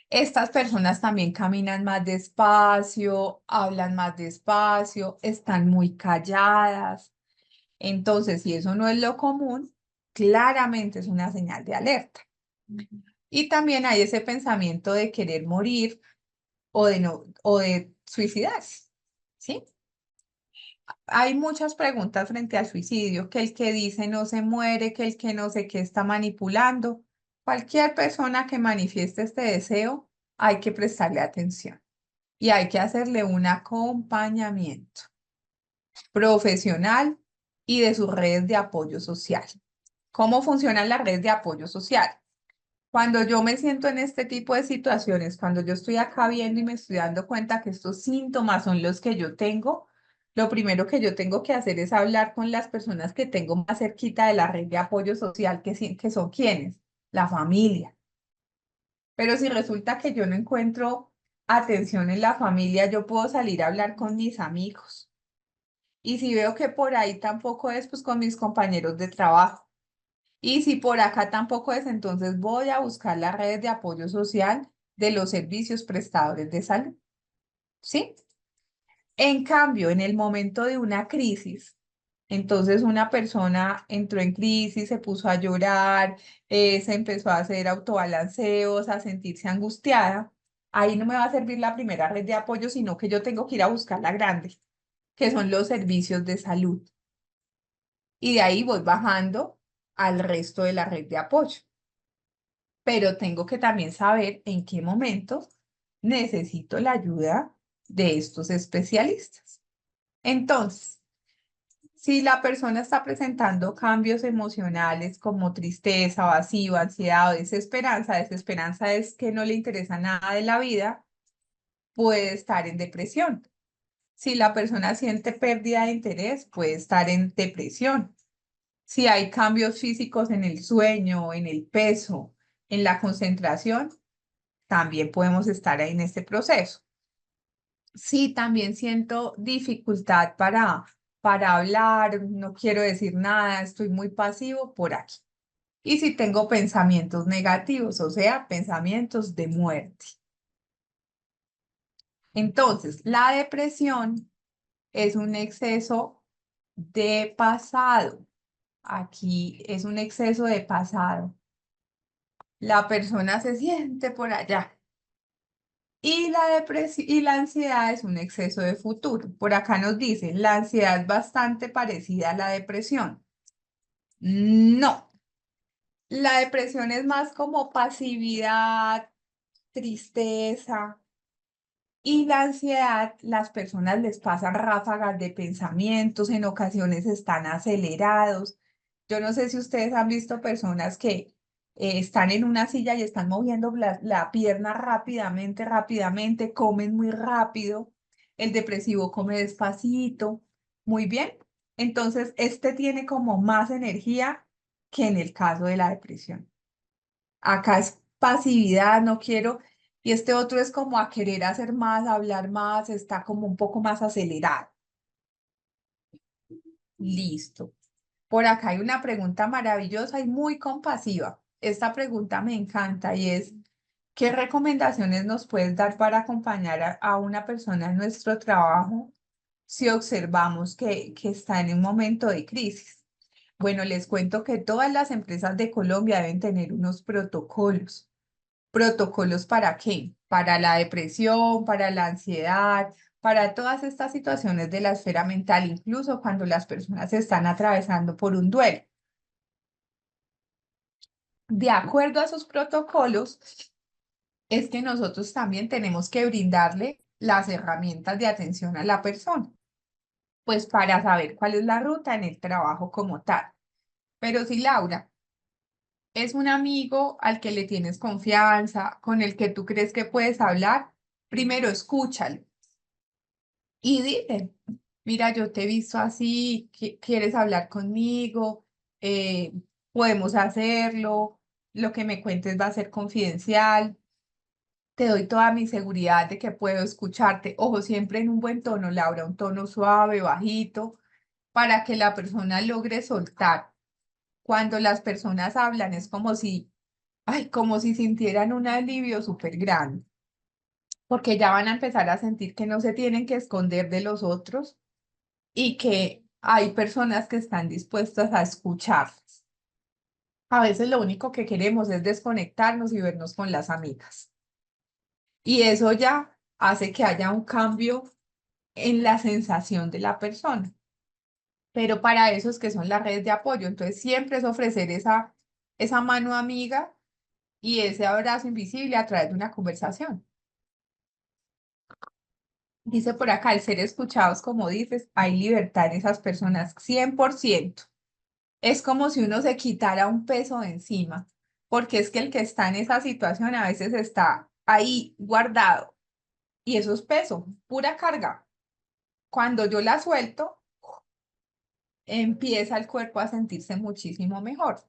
Estas personas también caminan más despacio, hablan más despacio, están muy calladas. Entonces, si eso no es lo común, claramente es una señal de alerta. Y también hay ese pensamiento de querer morir o de no, o de suicidarse, ¿sí? Hay muchas preguntas frente al suicidio, que el que dice no se muere, que el que no sé qué está manipulando. Cualquier persona que manifieste este deseo, hay que prestarle atención y hay que hacerle un acompañamiento profesional y de sus redes de apoyo social. ¿Cómo funcionan las redes de apoyo social? Cuando yo me siento en este tipo de situaciones, cuando yo estoy acá viendo y me estoy dando cuenta que estos síntomas son los que yo tengo, lo primero que yo tengo que hacer es hablar con las personas que tengo más cerquita de la red de apoyo social, que son quienes, la familia. Pero si resulta que yo no encuentro atención en la familia, yo puedo salir a hablar con mis amigos. Y si veo que por ahí tampoco es, pues con mis compañeros de trabajo. Y si por acá tampoco es, entonces voy a buscar las redes de apoyo social de los servicios prestadores de salud. ¿Sí? En cambio, en el momento de una crisis, entonces una persona entró en crisis, se puso a llorar, se empezó a hacer autobalanceos, a sentirse angustiada. Ahí no me va a servir la primera red de apoyo, sino que yo tengo que ir a buscar la grande, que son los servicios de salud. Y de ahí voy bajando al resto de la red de apoyo. pero tengo que también saber en qué momento necesito la ayuda de estos especialistas. Entonces, si la persona está presentando cambios emocionales como tristeza, vacío, ansiedad o desesperanza es que no le interesa nada de la vida, puede estar en depresión. Si la persona siente pérdida de interés, puede estar en depresión. Si hay cambios físicos en el sueño, en el peso, en la concentración, también podemos estar ahí en este proceso. Si también siento dificultad para hablar, no quiero decir nada, estoy muy pasivo por aquí. Y si tengo pensamientos negativos, o sea, pensamientos de muerte. Entonces, la depresión es un exceso de pasado. Aquí es un exceso de pasado. La persona se siente por allá. Y la depresión y la ansiedad es un exceso de futuro. Por acá nos dicen, la ansiedad es bastante parecida a la depresión. No, la depresión es más como pasividad, tristeza. Y la ansiedad, las personas les pasan ráfagas de pensamientos, en ocasiones están acelerados. Yo no sé si ustedes han visto personas que están en una silla y están moviendo la pierna rápidamente, rápidamente, comen muy rápido. El depresivo come despacito. Muy bien. Entonces, este tiene como más energía que en el caso de la depresión. Acá es pasividad, no quiero, y este otro es como a querer hacer más, hablar más, está como un poco más acelerado. Listo. Por acá hay una pregunta maravillosa y muy compasiva. Esta pregunta me encanta y es, ¿qué recomendaciones nos puedes dar para acompañar a una persona en nuestro trabajo si observamos que está en un momento de crisis? Bueno, les cuento que todas las empresas de Colombia deben tener unos protocolos. ¿Protocolos para qué? Para la depresión, para la ansiedad, para todas estas situaciones de la esfera mental, incluso cuando las personas están atravesando por un duelo. De acuerdo a esos protocolos, es que nosotros también tenemos que brindarle las herramientas de atención a la persona, pues para saber cuál es la ruta en el trabajo como tal. Pero si Laura es un amigo al que le tienes confianza, con el que tú crees que puedes hablar, primero escúchalo. Y dile, mira, yo te he visto así, ¿quieres hablar conmigo? Eh, Podemos hacerlo, lo que me cuentes va a ser confidencial, te doy toda mi seguridad de que puedo escucharte. Ojo, siempre en un buen tono, Laura, un tono suave, bajito, para que la persona logre soltar. Cuando las personas hablan es como si, ay, como si sintieran un alivio súper grande, porque ya van a empezar a sentir que no se tienen que esconder de los otros y que hay personas que están dispuestas a escucharlas. A veces lo único que queremos es desconectarnos y vernos con las amigas. Y eso ya hace que haya un cambio en la sensación de la persona. Pero para eso es que son las redes de apoyo. Entonces siempre es ofrecer esa mano amiga y ese abrazo invisible a través de una conversación. Dice por acá, al ser escuchados, como dices, hay libertad en esas personas, 100%. Es como si uno se quitara un peso de encima, porque es que el que está en esa situación a veces está ahí guardado y eso es peso, pura carga. Cuando yo la suelto, empieza el cuerpo a sentirse muchísimo mejor.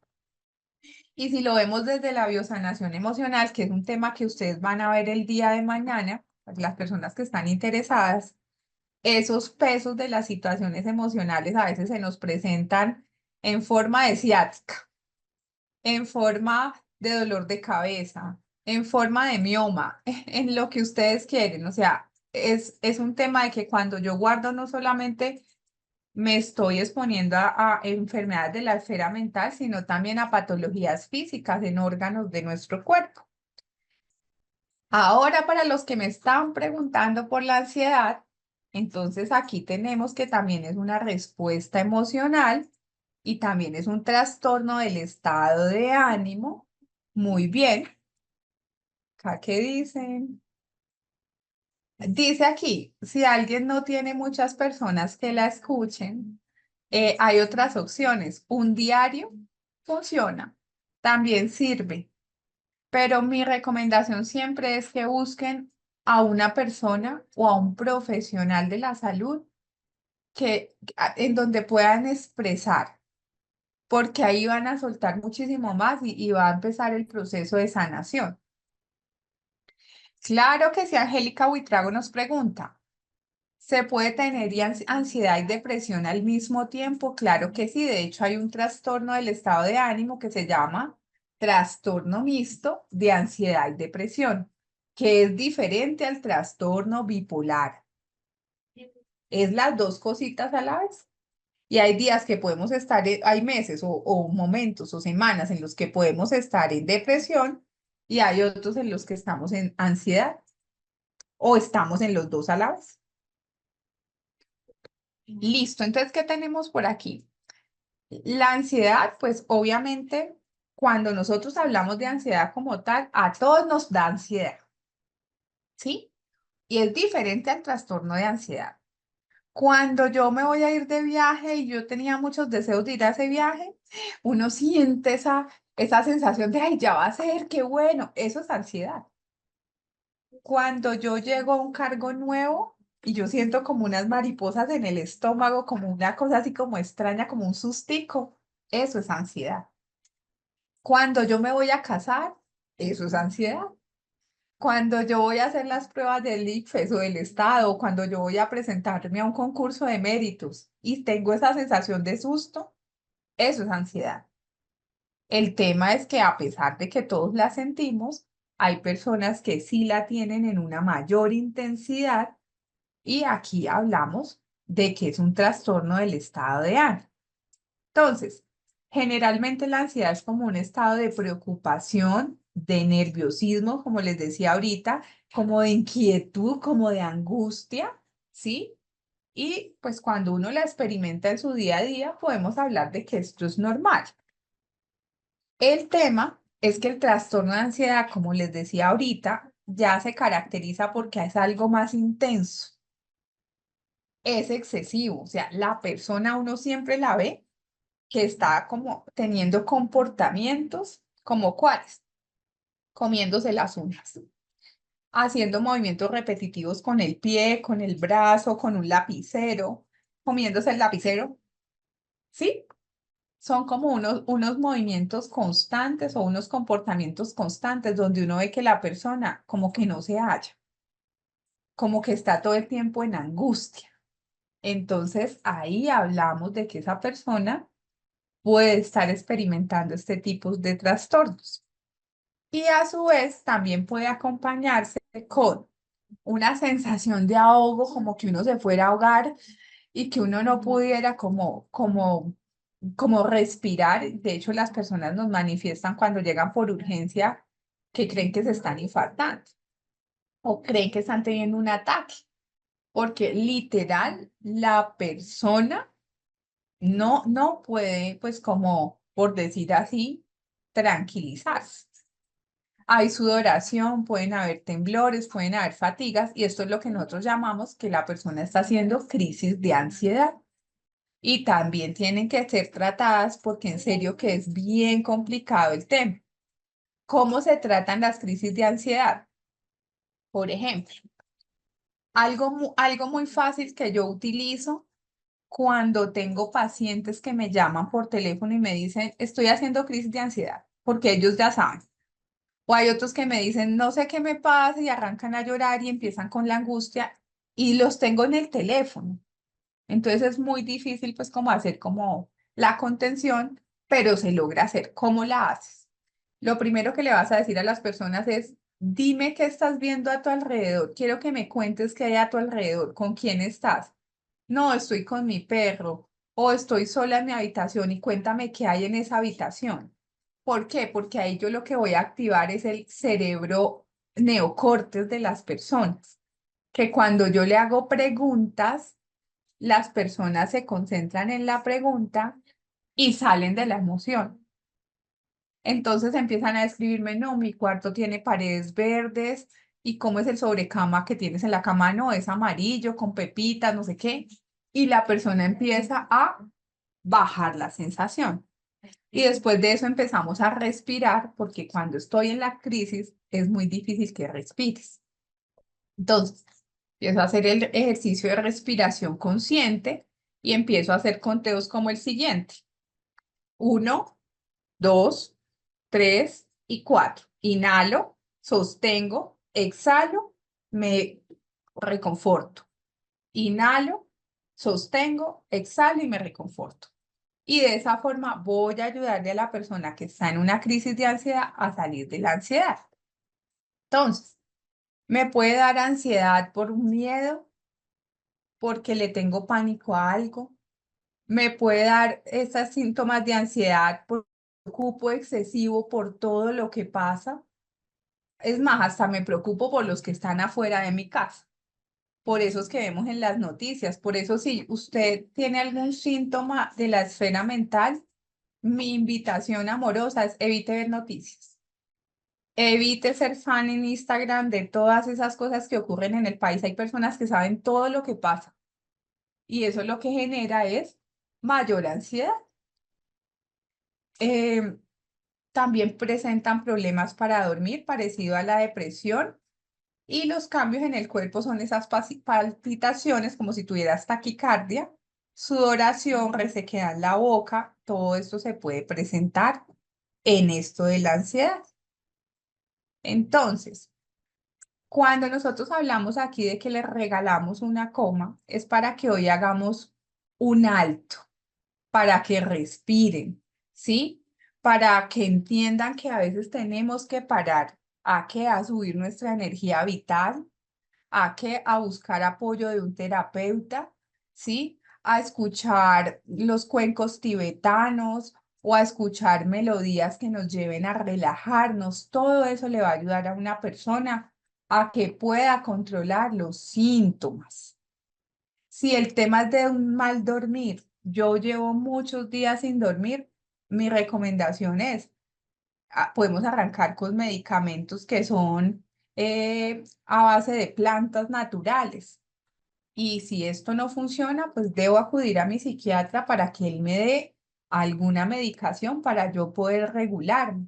Y si lo vemos desde la biosanación emocional, que es un tema que ustedes van a ver el día de mañana, las personas que están interesadas, esos pesos de las situaciones emocionales a veces se nos presentan en forma de ciática, en forma de dolor de cabeza, en forma de mioma, en lo que ustedes quieren. O sea, es un tema de que cuando yo guardo no solamente me estoy exponiendo a enfermedades de la esfera mental, sino también a patologías físicas en órganos de nuestro cuerpo. Ahora, para los que me están preguntando por la ansiedad, entonces aquí tenemos que también es una respuesta emocional y también es un trastorno del estado de ánimo Muy bien. ¿Acá qué dicen? Dice aquí, si alguien no tiene muchas personas que la escuchen, hay otras opciones. Un diario funciona, también sirve, pero mi recomendación siempre es que busquen a una persona o a un profesional de la salud en donde puedan expresar, porque ahí van a soltar muchísimo más y va a empezar el proceso de sanación. Claro que si Angélica Buitrago nos pregunta, ¿se puede tener ansiedad y depresión al mismo tiempo? Claro que sí. De hecho, hay un trastorno del estado de ánimo que se llama trastorno mixto de ansiedad y depresión, que es diferente al trastorno bipolar. Es las dos cositas a la vez. Y hay días que podemos estar, hay meses o momentos o semanas en los que podemos estar en depresión y hay otros en los que estamos en ansiedad o estamos en los dos a la vez. Listo, entonces, ¿qué tenemos por aquí? La ansiedad, pues obviamente, cuando nosotros hablamos de ansiedad como tal, a todos nos da ansiedad, ¿sí? Y es diferente al trastorno de ansiedad. Cuando yo me voy a ir de viaje y yo tenía muchos deseos de ir a ese viaje, uno siente esa sensación de, ay, ya va a ser, qué bueno, eso es ansiedad. Cuando yo llego a un cargo nuevo y yo siento como unas mariposas en el estómago, como una cosa así como extraña, como un sustico, eso es ansiedad. Cuando yo me voy a casar, eso es ansiedad. Cuando yo voy a hacer las pruebas del ICFES o del Estado, cuando yo voy a presentarme a un concurso de méritos y tengo esa sensación de susto, eso es ansiedad. El tema es que a pesar de que todos la sentimos, hay personas que sí la tienen en una mayor intensidad y aquí hablamos de que es un trastorno del estado de ánimo. Entonces, generalmente la ansiedad es como un estado de preocupación, de nerviosismo, como les decía ahorita, como de inquietud, como de angustia, ¿sí? Y pues cuando uno la experimenta en su día a día, podemos hablar de que esto es normal. El tema es que el trastorno de ansiedad, como les decía ahorita, ya se caracteriza porque es algo más intenso, es excesivo, o sea, la persona uno siempre la ve que está como teniendo comportamientos como cuáles, comiéndose las uñas, haciendo movimientos repetitivos con el pie, con el brazo, con un lapicero, comiéndose el lapicero, ¿sí? Son como unos movimientos constantes o unos comportamientos constantes donde uno ve que la persona como que no se halla, como que está todo el tiempo en angustia. Entonces ahí hablamos de que esa persona puede estar experimentando este tipo de trastornos. Y a su vez también puede acompañarse con una sensación de ahogo, como que uno se fuera a ahogar y que uno no pudiera como respirar. De hecho, las personas nos manifiestan cuando llegan por urgencia que creen que se están infartando o creen que están teniendo un ataque, porque literal la persona no puede, pues como por decir así, tranquilizarse. Hay sudoración, pueden haber temblores, pueden haber fatigas y esto es lo que nosotros llamamos que la persona está haciendo crisis de ansiedad. Y también tienen que ser tratadas porque en serio que es bien complicado el tema. ¿Cómo se tratan las crisis de ansiedad? Por ejemplo, algo muy fácil que yo utilizo cuando tengo pacientes que me llaman por teléfono y me dicen, estoy haciendo crisis de ansiedad, porque ellos ya saben. O hay otros que me dicen, no sé qué me pasa y arrancan a llorar y empiezan con la angustia y los tengo en el teléfono. Entonces es muy difícil pues como hacer como la contención, pero se logra hacer. ¿Cómo la haces? Lo primero que le vas a decir a las personas es, dime qué estás viendo a tu alrededor. Quiero que me cuentes qué hay a tu alrededor, con quién estás. No, estoy con mi perro o estoy sola en mi habitación y cuéntame qué hay en esa habitación. ¿Por qué? Porque ahí yo lo que voy a activar es el cerebro neocortes de las personas, que cuando yo le hago preguntas, las personas se concentran en la pregunta y salen de la emoción. Entonces empiezan a describirme, no, mi cuarto tiene paredes verdes y cómo es el sobrecama que tienes en la cama, no, es amarillo con pepitas, no sé qué. Y la persona empieza a bajar la sensación. Y después de eso empezamos a respirar, porque cuando estoy en la crisis es muy difícil que respires. Entonces, empiezo a hacer el ejercicio de respiración consciente y empiezo a hacer conteos como el siguiente. 1, 2, 3 y 4. Inhalo, sostengo, exhalo, me reconforto. Inhalo, sostengo, exhalo y me reconforto. Y de esa forma voy a ayudarle a la persona que está en una crisis de ansiedad a salir de la ansiedad. Entonces, me puede dar ansiedad por un miedo, porque le tengo pánico a algo. Me puede dar esos síntomas de ansiedad por preocupo excesivo por todo lo que pasa. Es más, hasta me preocupo por los que están afuera de mi casa, por esos que vemos en las noticias. Por eso, si usted tiene algún síntoma de la esfera mental, mi invitación amorosa es evite ver noticias. Evite ser fan en Instagram de todas esas cosas que ocurren en el país. Hay personas que saben todo lo que pasa y eso lo que genera es mayor ansiedad. Eh, También presentan problemas para dormir, parecido a la depresión. Y los cambios en el cuerpo son esas palpitaciones, como si tuvieras taquicardia, sudoración, resequedad en la boca. Todo esto se puede presentar en esto de la ansiedad. Entonces, cuando nosotros hablamos aquí de que le regalamos una coma, es para que hoy hagamos un alto, para que respiren, ¿sí? Para que entiendan que a veces tenemos que parar a subir nuestra energía vital, a buscar apoyo de un terapeuta, ¿sí? A escuchar los cuencos tibetanos o a escuchar melodías que nos lleven a relajarnos. Todo eso le va a ayudar a una persona a que pueda controlar los síntomas. Si el tema es de un mal dormir, yo llevo muchos días sin dormir, mi recomendación es podemos arrancar con medicamentos que son a base de plantas naturales. Y si esto no funciona, pues debo acudir a mi psiquiatra para que él me dé alguna medicación para yo poder regularme.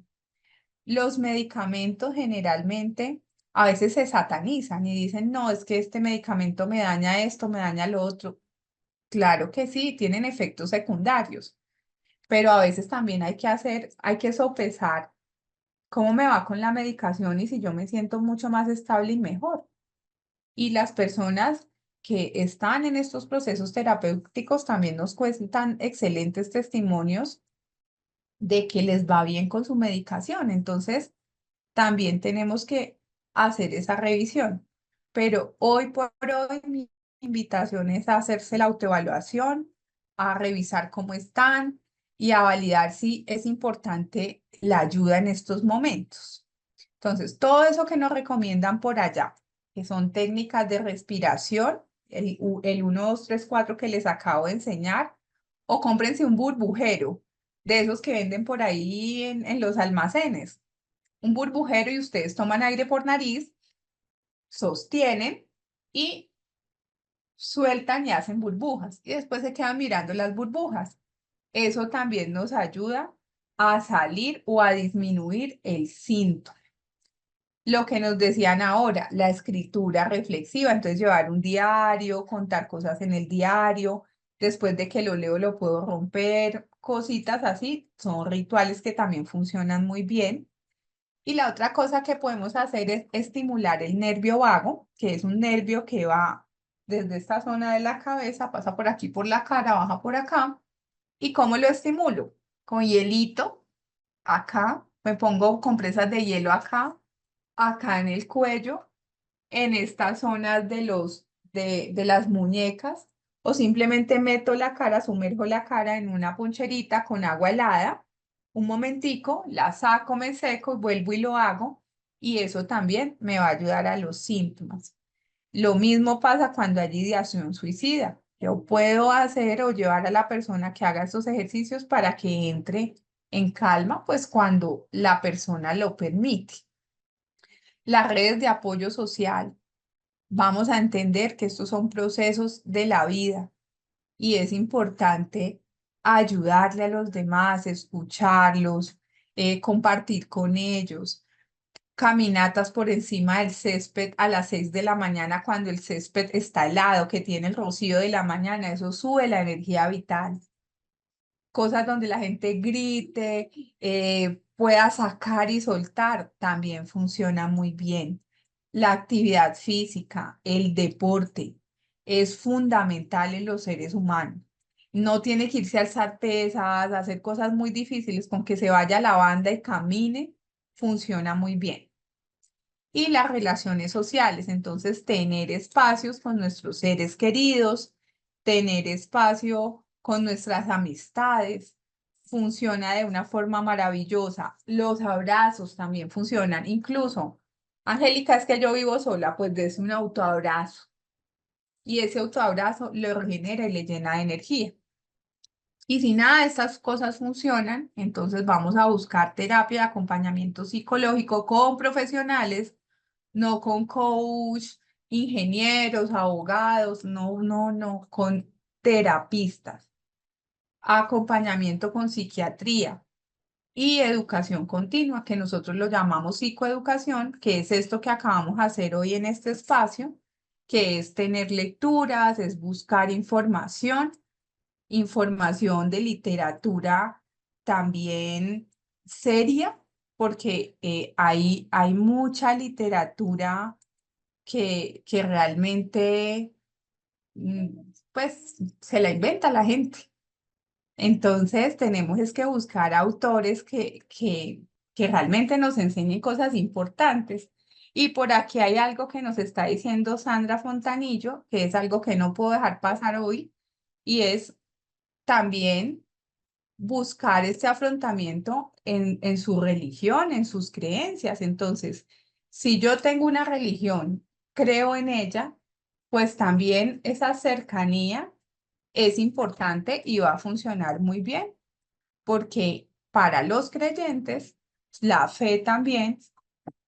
Los medicamentos generalmente a veces se satanizan y dicen, no, es que este medicamento me daña esto, me daña lo otro. Claro que sí, tienen efectos secundarios, pero a veces también hay que sopesar cómo me va con la medicación y si yo me siento mucho más estable y mejor. Y las personas que están en estos procesos terapéuticos también nos cuentan excelentes testimonios de que les va bien con su medicación. Entonces, también tenemos que hacer esa revisión. Pero hoy por hoy mi invitación es a hacerse la autoevaluación, a revisar cómo están y a validar si es importante la ayuda en estos momentos. Entonces, todo eso que nos recomiendan por allá, que son técnicas de respiración, el 1, 2, 3, 4 que les acabo de enseñar, o cómprense un burbujero de esos que venden por ahí en los almacenes. Un burbujero y ustedes toman aire por nariz, sostienen y sueltan y hacen burbujas. Y después se quedan mirando las burbujas. Eso también nos ayuda a salir o a disminuir el síntoma. Lo que nos decían ahora, la escritura reflexiva, entonces llevar un diario, contar cosas en el diario, después de que lo leo lo puedo romper, cositas así, son rituales que también funcionan muy bien. Y la otra cosa que podemos hacer es estimular el nervio vago, que es un nervio que va desde esta zona de la cabeza, pasa por aquí por la cara, baja por acá. ¿Y cómo lo estimulo? Con hielito, acá, me pongo compresas de hielo acá, acá en el cuello, en estas zonas de las muñecas, o simplemente meto la cara, sumerjo la cara en una poncherita con agua helada, un momentico, la saco, me seco, vuelvo y lo hago, y eso también me va a ayudar a los síntomas. Lo mismo pasa cuando hay ideación suicida. Yo puedo hacer o llevar a la persona que haga estos ejercicios para que entre en calma, pues cuando la persona lo permite. Las redes de apoyo social, vamos a entender que estos son procesos de la vida y es importante ayudarle a los demás, escucharlos, compartir con ellos. Caminatas por encima del césped a las 6 de la mañana cuando el césped está helado, que tiene el rocío de la mañana, eso sube la energía vital. Cosas donde la gente grite, pueda sacar y soltar, también funciona muy bien. La actividad física, el deporte, es fundamental en los seres humanos. No tiene que irse a alzar pesas, a hacer cosas muy difíciles, con que se vaya a la banda y camine, funciona muy bien. Y las relaciones sociales, entonces tener espacios con nuestros seres queridos, tener espacio con nuestras amistades, funciona de una forma maravillosa. Los abrazos también funcionan. Incluso, Angélica, es que yo vivo sola, pues des un autoabrazo y ese autoabrazo lo regenera y le llena de energía. Y si nada de estas cosas funcionan, entonces vamos a buscar terapia de acompañamiento psicológico con profesionales, no con coach, ingenieros, abogados, no, no, no, con terapistas, acompañamiento con psiquiatría y educación continua, que nosotros lo llamamos psicoeducación, que es esto que acabamos de hacer hoy en este espacio, que es tener lecturas, es buscar información, información de literatura también seria, porque hay mucha literatura que realmente, pues, se la inventa la gente. Entonces, tenemos es que buscar autores que realmente nos enseñen cosas importantes. Y por aquí hay algo que nos está diciendo Sandra Fontanillo, que es algo que no puedo dejar pasar hoy, y es también buscar este afrontamiento en su religión, en sus creencias. Entonces, si yo tengo una religión, creo en ella, pues también esa cercanía es importante y va a funcionar muy bien, porque para los creyentes, la fe también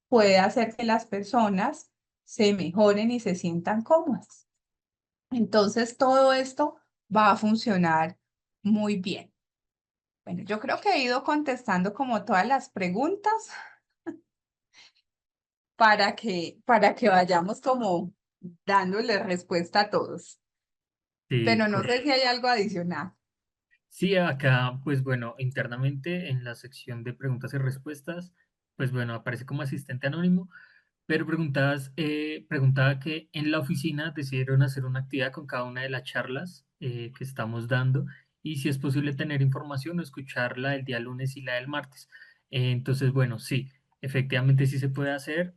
puede hacer que las personas se mejoren y se sientan cómodas. Entonces, todo esto va a funcionar muy bien. Bueno, yo creo que he ido contestando como todas las preguntas para que vayamos como dándole respuesta a todos. Sí, Pero no sé correcto. si hay algo adicional. Sí, acá, pues bueno, internamente en la sección de preguntas y respuestas, pues bueno, aparece como asistente anónimo. Pero preguntaba que en la oficina decidieron hacer una actividad con cada una de las charlas que estamos dando y si es posible tener información o escucharla el día lunes y la del martes. Entonces, bueno, sí, efectivamente sí se puede hacer.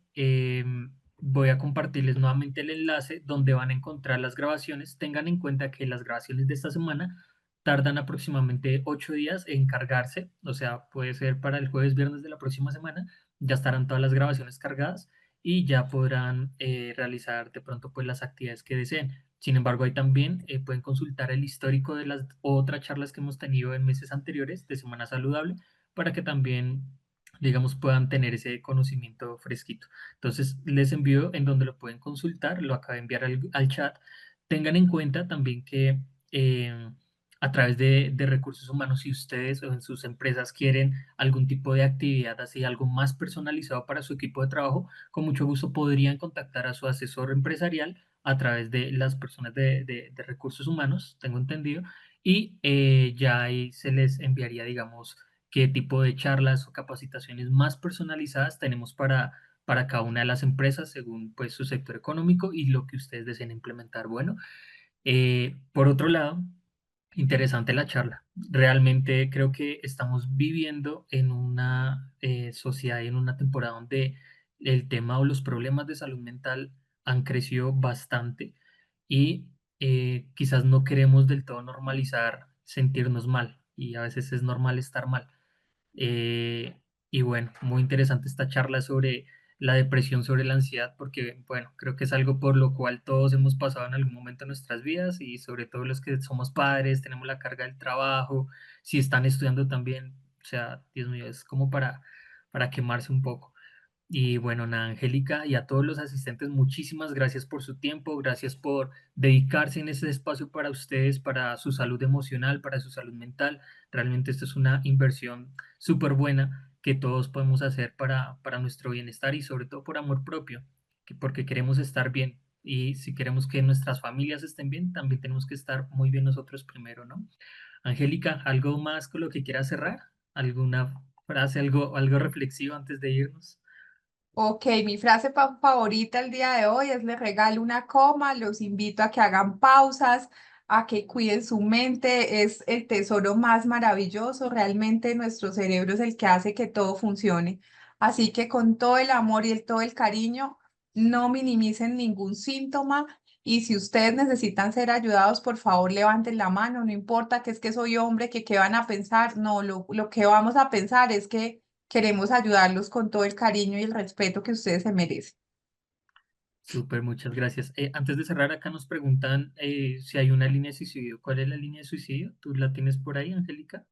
Voy a compartirles nuevamente el enlace donde van a encontrar las grabaciones. Tengan en cuenta que las grabaciones de esta semana tardan aproximadamente 8 días en cargarse, o sea, puede ser para el jueves, viernes de la próxima semana, ya estarán todas las grabaciones cargadas y ya podrán realizar de pronto pues las actividades que deseen. Sin embargo, ahí también pueden consultar el histórico de las otras charlas que hemos tenido en meses anteriores de Semana Saludable para que también, digamos, puedan tener ese conocimiento fresquito. Entonces, les envío en donde lo pueden consultar, lo acabo de enviar al chat. Tengan en cuenta también que a través de recursos humanos, si ustedes o en sus empresas quieren algún tipo de actividad así, algo más personalizado para su equipo de trabajo, con mucho gusto podrían contactar a su asesor empresarial a través de las personas de recursos humanos, tengo entendido, y ya ahí se les enviaría, digamos, qué tipo de charlas o capacitaciones más personalizadas tenemos para cada una de las empresas según pues su sector económico y lo que ustedes deseen implementar. Bueno, por otro lado, interesante la charla. Realmente creo que estamos viviendo en una sociedad y en una temporada donde el tema o los problemas de salud mental han crecido bastante y quizás no queremos del todo normalizar sentirnos mal y a veces es normal estar mal. Eh, y bueno, muy interesante esta charla sobre la depresión, sobre la ansiedad, porque bueno, creo que es algo por lo cual todos hemos pasado en algún momento de nuestras vidas y sobre todo los que somos padres, tenemos la carga del trabajo, si están estudiando también, O sea, Dios mío, es como para quemarse un poco. Y bueno, nada, Angélica y a todos los asistentes, muchísimas gracias por su tiempo, gracias por dedicarse en ese espacio para ustedes, para su salud emocional, para su salud mental. Realmente esto es una inversión súper buena que todos podemos hacer para nuestro bienestar y sobre todo por amor propio, porque queremos estar bien. Y si queremos que nuestras familias estén bien, también tenemos que estar muy bien nosotros primero, ¿no? Angélica, ¿algo más con lo que quieras cerrar? ¿Alguna frase, algo reflexivo antes de irnos? Ok, mi frase favorita el día de hoy es: les regalo una coma, los invito a que hagan pausas, a que cuiden su mente, es el tesoro más maravilloso, realmente nuestro cerebro es el que hace que todo funcione. Así que con todo el amor y todo el cariño, no minimicen ningún síntoma, y si ustedes necesitan ser ayudados, por favor levanten la mano, no importa que es que soy hombre, que qué van a pensar, no, lo que vamos a pensar es que queremos ayudarlos con todo el cariño y el respeto que ustedes se merecen. Súper, muchas gracias. Antes de cerrar, acá nos preguntan si hay una línea de suicidio. ¿Cuál es la línea de suicidio? ¿Tú la tienes por ahí, Angélica?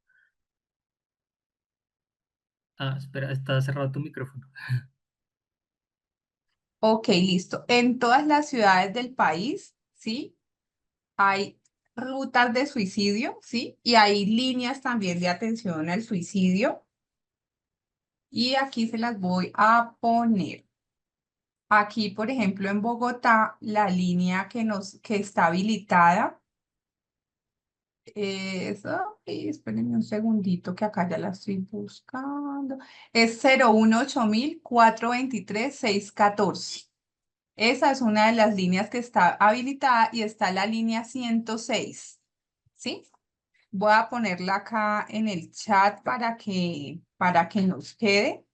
Ah, espera, está cerrado tu micrófono. Ok, listo. En todas las ciudades del país, ¿sí? Hay rutas de suicidio, ¿sí? Y hay líneas también de atención al suicidio. Y aquí se las voy a poner. Aquí, por ejemplo, en Bogotá, la línea que está habilitada es, ay, espérenme un segundito que acá ya la estoy buscando. Es 018.423.614. Esa es una de las líneas que está habilitada y está la línea 106. ¿Sí? Voy a ponerla acá en el chat para que nos quede.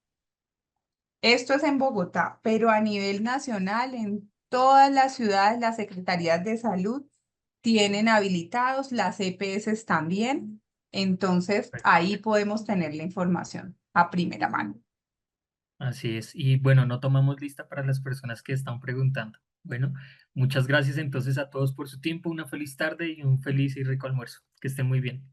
Esto es en Bogotá, pero a nivel nacional, en todas las ciudades, las secretarías de salud tienen habilitados, las EPS también. Entonces, ahí podemos tener la información a primera mano. Así es. Y bueno, no tomamos lista para las personas que están preguntando. Bueno, muchas gracias entonces a todos por su tiempo. Una feliz tarde y un feliz y rico almuerzo. Que estén muy bien.